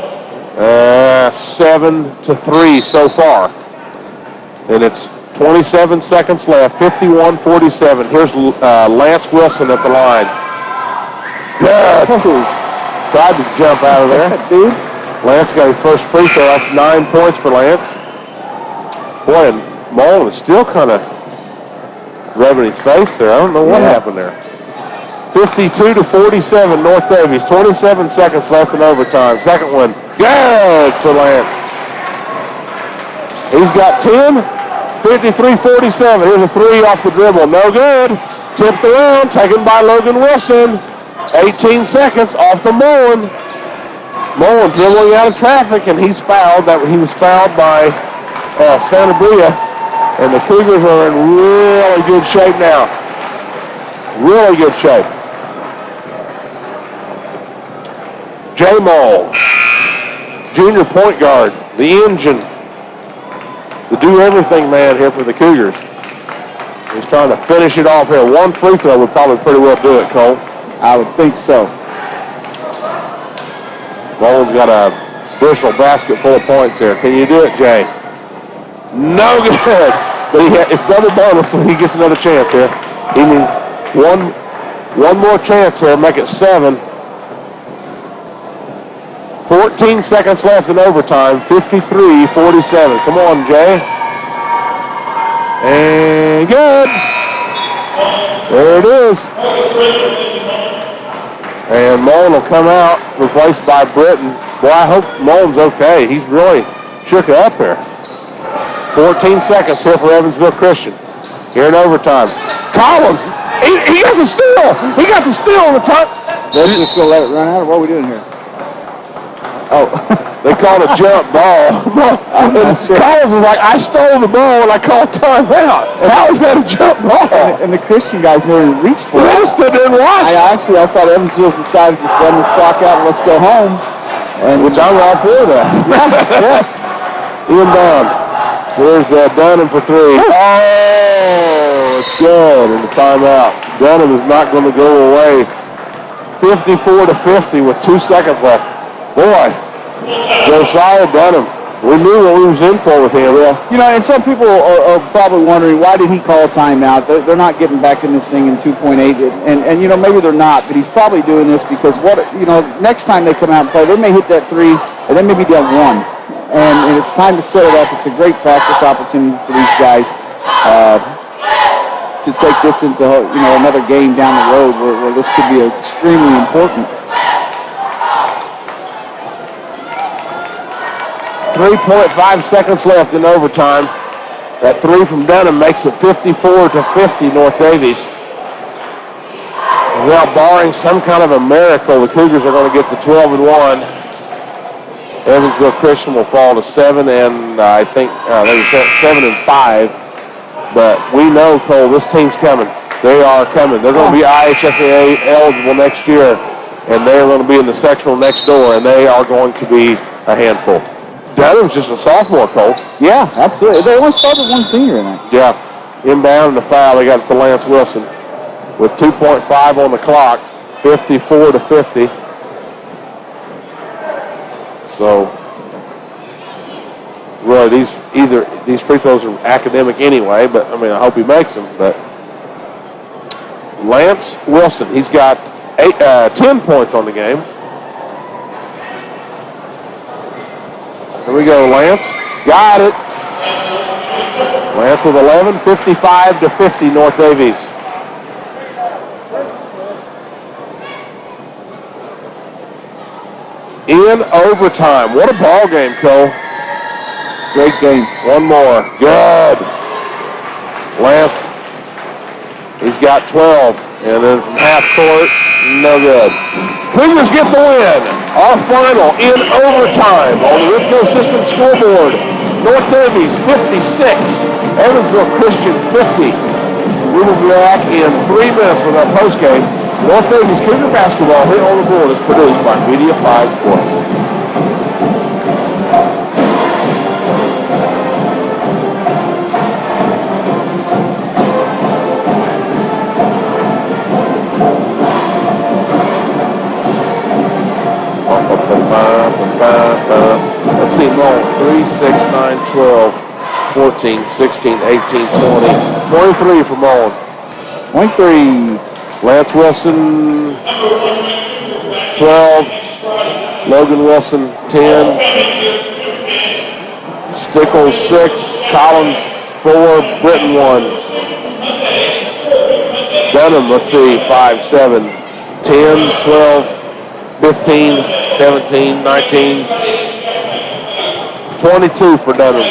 7-3 so far. And it's 27 seconds left, 51-47. Here's Lance Wilson at the line. Good. Tried to jump out of there. Dude. Lance got his first free throw. That's 9 points for Lance. Boy, and Mullen is still kind of rubbing his face there. I don't know what happened there. 52-47, North Daviess. 27 seconds left in overtime. Second one, good for Lance. He's got 10. 53-47. Here's a 3 off the dribble. No good. Tipped around, taken by Logan Wilson. 18 seconds off the Mullen. Mullen dribbling out of traffic, and he's fouled. He was fouled by Santa Bria, and the Cougars are in really good shape now. Really good shape. J. Mull junior point guard, the engine, the do-everything man here for the Cougars. He's trying to finish it off here. One free throw would probably pretty well do it, Cole. I would think so. Mullen's got a bushel basket full of points here. Can you do it, Jay? No good. But it's double bonus, so he gets another chance here. He needs one more chance here, make it 7. 14 seconds left in overtime, 53-47. Come on, Jay. And good. There it is. And Mullen will come out, replaced by Britton. Boy, I hope Mullen's okay. He's really shook up here. 14 seconds here for Evansville Christian. Here in overtime. Collins, he got the steal. He got the steal on the top. They're just going to let it run out, or what are we doing here? Oh. They called a jump ball. And Collins was like, I stole the ball and I called timeout. How is that a jump ball? And the Christian guys never even reached for it. They just didn't watch. I thought Evansville decided to run this clock out and let's go home. And which I'm all for that. Inbound. Here's Dunham for 3. Oh, it's good in the timeout. Dunham is not going to go away. 54-50 with 2 seconds left. Boy, Josiah Dunham. We knew what we was in for with him. Yeah. You know, and some people are probably wondering, why did he call a timeout? They're not getting back in this thing in 2.8. And you know, maybe they're not, but he's probably doing this because next time they come out and play, they may hit that 3 and they may be down 1. And it's time to set it up. It's a great practice opportunity for these guys to take this into another game down the road where this could be extremely important. 3.5 seconds left in overtime. That 3 from Dunham makes it 54-50 North Daviess. Well, barring some kind of a miracle, the Cougars are going to get to 12-1. Evansville Christian will fall to 7, and I think they were 7-5. But we know, Cole, this team's coming. They are coming. They're going to be IHSAA eligible next year, and they're going to be in the sectional next door, and they are going to be a handful. Dunham's just a sophomore, Cole. Yeah, absolutely. They only started 1 senior in that. Yeah. Inbound and the foul. They got it to Lance Wilson with 2.5 on the clock, 54-50. So, really, these free throws are academic anyway, but I mean, I hope he makes them. But Lance Wilson, he's got 10 points on the game. Here we go, Lance. Got it. Lance with 11, 55-50 North Daviess. In overtime. What a ball game, Cole. Great game. One more. Good. Lance, he's got 12. And then from half court, no good. Cougars get the win. Our final in overtime on the Ripco System scoreboard. North Daviess 56, Evansville Christian 50. We will be back in 3 minutes with our postgame. North Daviess Cougar basketball here on the board is produced by Media 5 Sports. Let's see, Mullen, 3, 6, 9, 12, 14, 16, 18, 20. 23 for Mullen. 23. Lance Wilson, 12. Logan Wilson, 10. Stickles, 6. Collins, 4. Britton, 1. Dunham, let's see, 5, 7, 10, 12, 15, 17, 19, 22 for Dunham.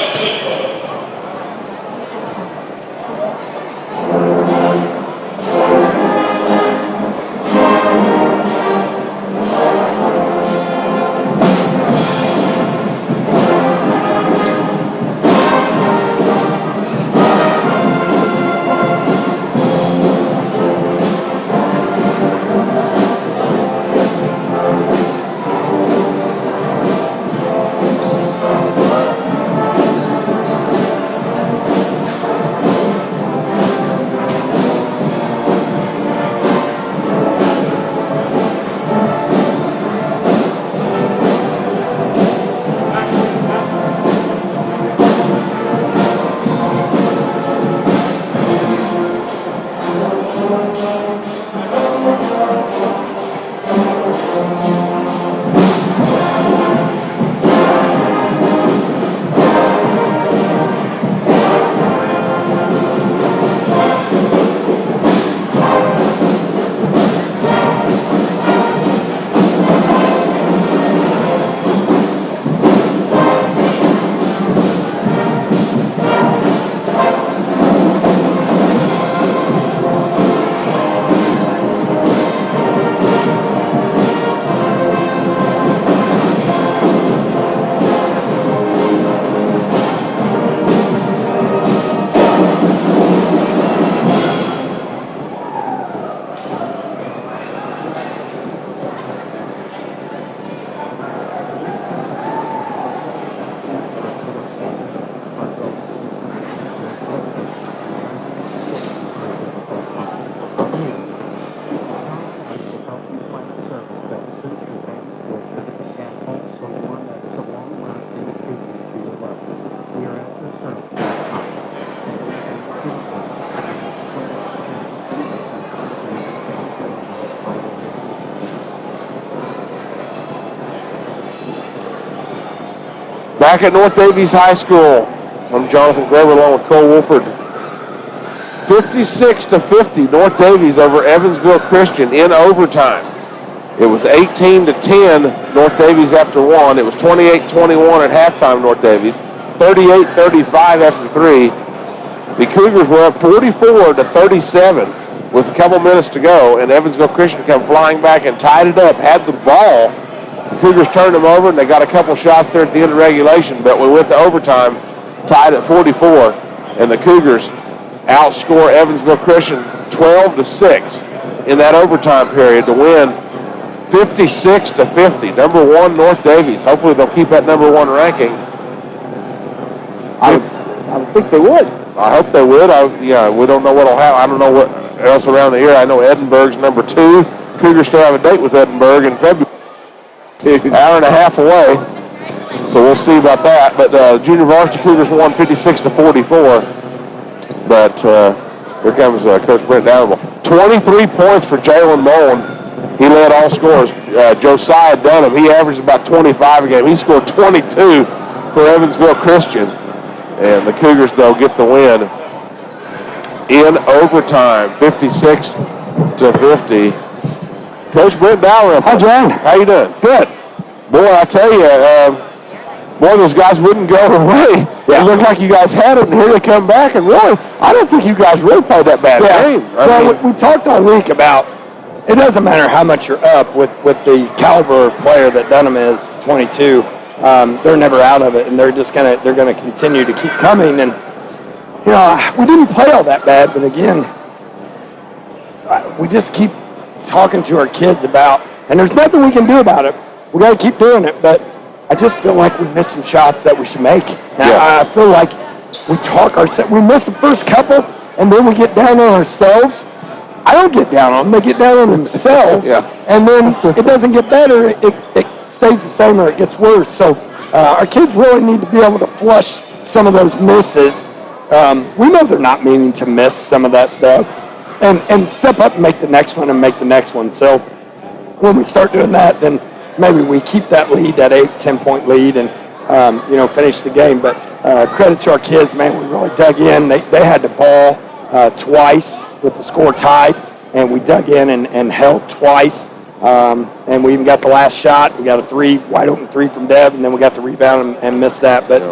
Back at North Daviess High School, I'm Jonathan Grover along with Cole Wolford. 56-50, North Daviess over Evansville Christian in overtime. It was 18-10, North Daviess after one. It was 28-21 at halftime, North Daviess. 38-35 after three. The Cougars were up 44-37 with a couple minutes to go, and Evansville Christian come flying back and tied it up, had the ball. The Cougars turned them over, and they got a couple shots there at the end of regulation, but we went to overtime, tied at 44, and the Cougars outscore Evansville Christian 12-6 in that overtime period to win 56-50. Number one, North Daviess. Hopefully they'll keep that number one ranking. I would think they would. I hope they would. We don't know what'll happen. I don't know what else around the area. I know Edinburgh's number two. Cougars still have a date with Edinburgh in February. An hour and a half away. So we'll see about that. But Junior Varsity Cougars won 56-44. But here comes Coach Brent Downable. 23 points for Jalen Mullen. He led all scorers. Josiah Dunham, he averaged about 25 a game. He scored 22 for Evansville Christian. And the Cougars, though, get the win in overtime, 56-50. Coach Brent Downable. Hi, John. How you doing? Good. Boy, I tell you, those guys wouldn't go away. Yeah. It looked like you guys had it, and here they come back. And really, I don't think you guys really played that bad game. We talked all week about it doesn't matter how much you're up with the caliber of player that Dunham is, 22. They're never out of it, and they're gonna continue to keep coming. And we didn't play all that bad, but again, we just keep talking to our kids about, and there's nothing we can do about it. We got to keep doing it, but I just feel like we missed some shots that we should make. Yeah. I feel like we missed the first couple, and then we get down on ourselves. I don't get down on them. They get down on themselves. Yeah. And then it doesn't get better. It stays the same or it gets worse. So our kids really need to be able to flush some of those misses. We know they're not meaning to miss some of that stuff. And step up and make the next one and make the next one. So when we start doing that, then maybe we keep that lead, that 8-10-point lead, and finish the game. But credit to our kids, man. We really dug in. They had the ball twice with the score tied, and we dug in and held twice. And we even got the last shot. We got a wide open three from Dev, and then we got the rebound and missed that. But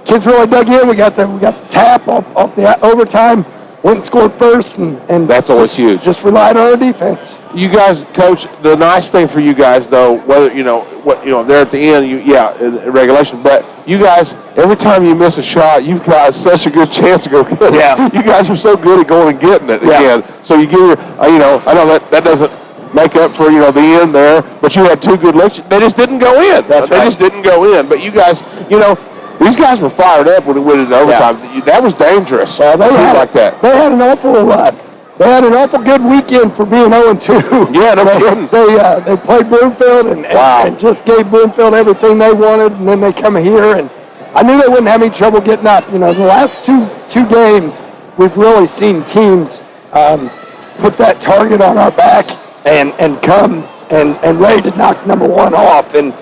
kids really dug in. We got the tap off the overtime. Went and scored first, and that's always huge. Just relied on our defense. You guys, Coach, the nice thing for you guys, though, whether they're at the end, in regulation, but you guys, every time you miss a shot, you've got such a good chance to go get it. Yeah. You guys are so good at going and getting it again. So you give your, I know that doesn't make up for the end there, but you had two good looks. They just didn't go in. That's right. They just didn't go in. But you guys, these guys were fired up when it went into overtime. Yeah. That was dangerous. They had like that. They had an awful good weekend for being 0-2. Yeah, no kidding. They played Bloomfield and just gave Bloomfield everything they wanted, and then they come here, and I knew they wouldn't have any trouble getting up. The last two games, we've really seen teams put that target on our back and come and ready to knock number one off, and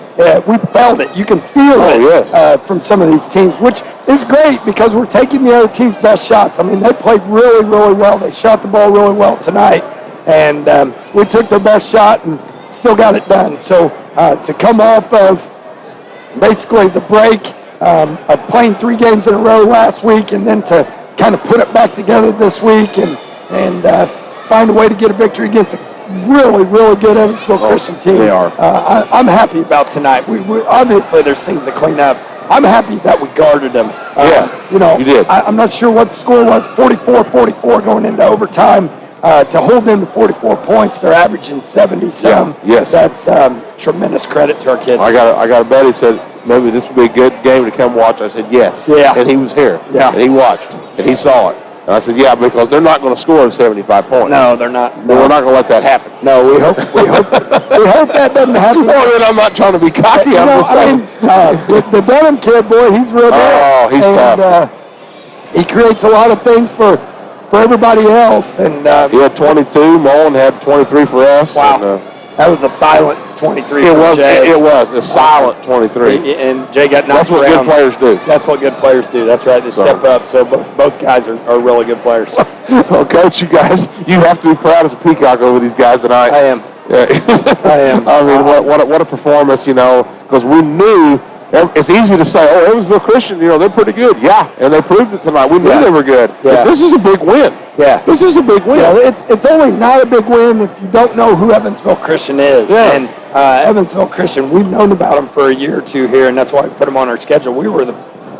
we felt it. You can feel it from some of these teams, which is great because we're taking the other team's best shots. I mean, they played really, really well. They shot the ball really well tonight, and we took their best shot and still got it done. So to come off of basically the break of playing 3 games in a row last week and then to kind of put it back together this week and find a way to get a victory against a really, really good Evansville Christian team. They are. I'm happy about tonight. We obviously there's things to clean up. I'm happy that we guarded them. You did. I'm not sure what the score was. 44-44 going into overtime. To hold them to 44 points, they're averaging 70-some. Yes. That's tremendous credit to our kids. I got a buddy said maybe this would be a good game to come watch. I said yes. Yeah. And he was here. Yeah. And he watched and he saw it. And I said, yeah, because they're not going to score 75 points. No, they're not. But we're not going to let that happen. No, we hope that doesn't happen. Well, then I'm not trying to be cocky. I'm just saying. The Dunham kid, boy, he's real good. Oh, he's tough. He creates a lot of things for everybody else. And he had 22. Mullen had 23 for us. Wow. That was a silent 23. It was. Jay. It was a silent 23. And Jay got That's knocked what around. good players do. That's what good players do. That's right. They step up. So both guys are really good players. Well, Coach, you have to be proud as a Peacock over these guys tonight. I am. Yeah. I am. I mean, what a performance, because we knew. It's easy to say, oh, Evansville Christian, they're pretty good. Yeah, and they proved it tonight. We knew they were good. Yeah. But this is a big win. Yeah. This is a big win. Yeah, it's only not a big win if you don't know who Evansville Christian is. Yeah. And Evansville Christian, we've known about them for a year or two here, and that's why we put them on our schedule. We were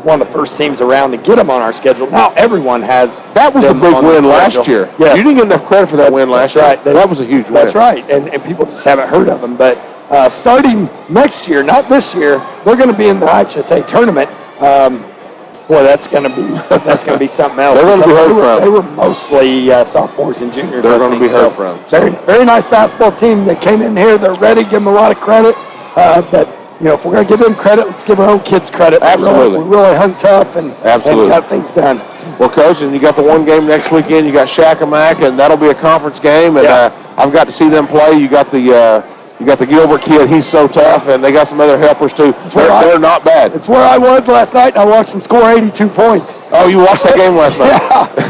one of the first teams around to get them on our schedule. Now everyone has. That was a big win last year. Yes. You didn't get enough credit for that win last year. Right. That was a huge win. That's right, and people just haven't heard of them. But starting next year, not this year, they're going to be in the IHSA tournament. Boy, that's going to be something else. They're going to be heard from. They were mostly sophomores and juniors. They're going to be heard from. Very, very nice basketball team. They came in here. They're ready. Give them a lot of credit. But if we're going to give them credit, let's give our own kids credit. Absolutely. We really hung tough and got things done. Well, Coach, and you got the one game next weekend. You got Shakamak, and that'll be a conference game. And I've got to see them play. You got the Gilbert kid. He's so tough, and they got some other helpers too. They're not bad. It's where I was last night, and I watched them score 82 points. Oh, you watched that game last night?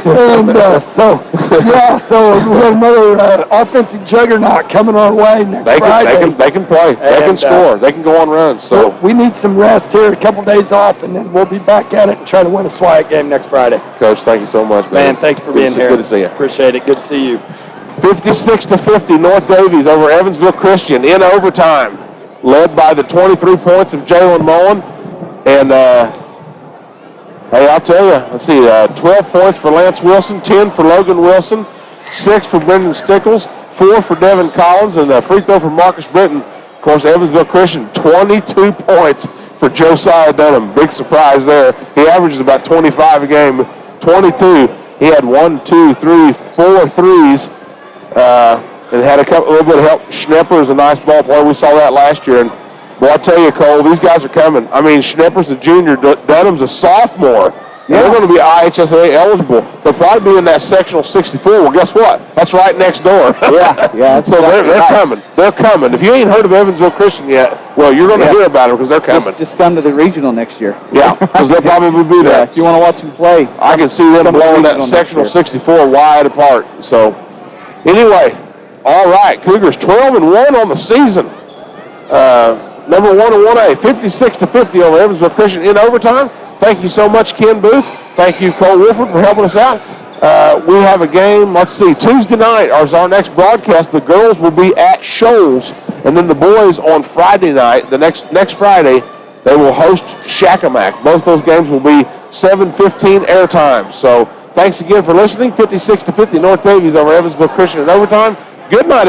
And so we have another offensive juggernaut coming our way next Friday. They can play. They can score. They can go on runs. So we need some rest here, a couple days off, and then we'll be back at it and try to win a SWAC game next Friday. Coach, thank you so much, man. Thanks for being here. Good to see you. Appreciate it. Good to see you. 56-50, North Daviess over Evansville Christian in overtime, led by the 23 points of Jalen Mullen. And, hey, I'll tell you, let's see, 12 points for Lance Wilson, 10 for Logan Wilson, 6 for Brendan Stickles, 4 for Devin Collins, and a free throw for Marcus Britton. Of course, Evansville Christian, 22 points for Josiah Dunham. Big surprise there. He averages about 25 a game. 22. He had 4 threes. And had a little bit of help. Schnepper is a nice ball player. We saw that last year. And, boy, I tell you, Cole, these guys are coming. I mean, Schnepper's a junior. Dunham's a sophomore. And they're going to be IHSA eligible. They'll probably be in that sectional 64. Well, guess what? That's right next door. Yeah. So they're coming. They're coming. If you ain't heard of Evansville Christian yet, well, you're going to hear about them because they're coming. Just come to the regional next year. Yeah, because they'll probably be there. If you want to watch them play. I can see them blowing that sectional 64 wide apart. So, anyway, all right, Cougars 12-1 on the season. Number 1 in 1A, 56-50 over Evansville Christian in overtime. Thank you so much, Ken Booth. Thank you, Cole Wolford, for helping us out. We have a game, let's see, Tuesday night is our next broadcast. The girls will be at Shoals, and then the boys on Friday night, the next Friday, they will host Shakamak. Both those games will be 7:15 airtime. So thanks again for listening. 56-50 North Daviess over Evansville Christian in overtime. Good night.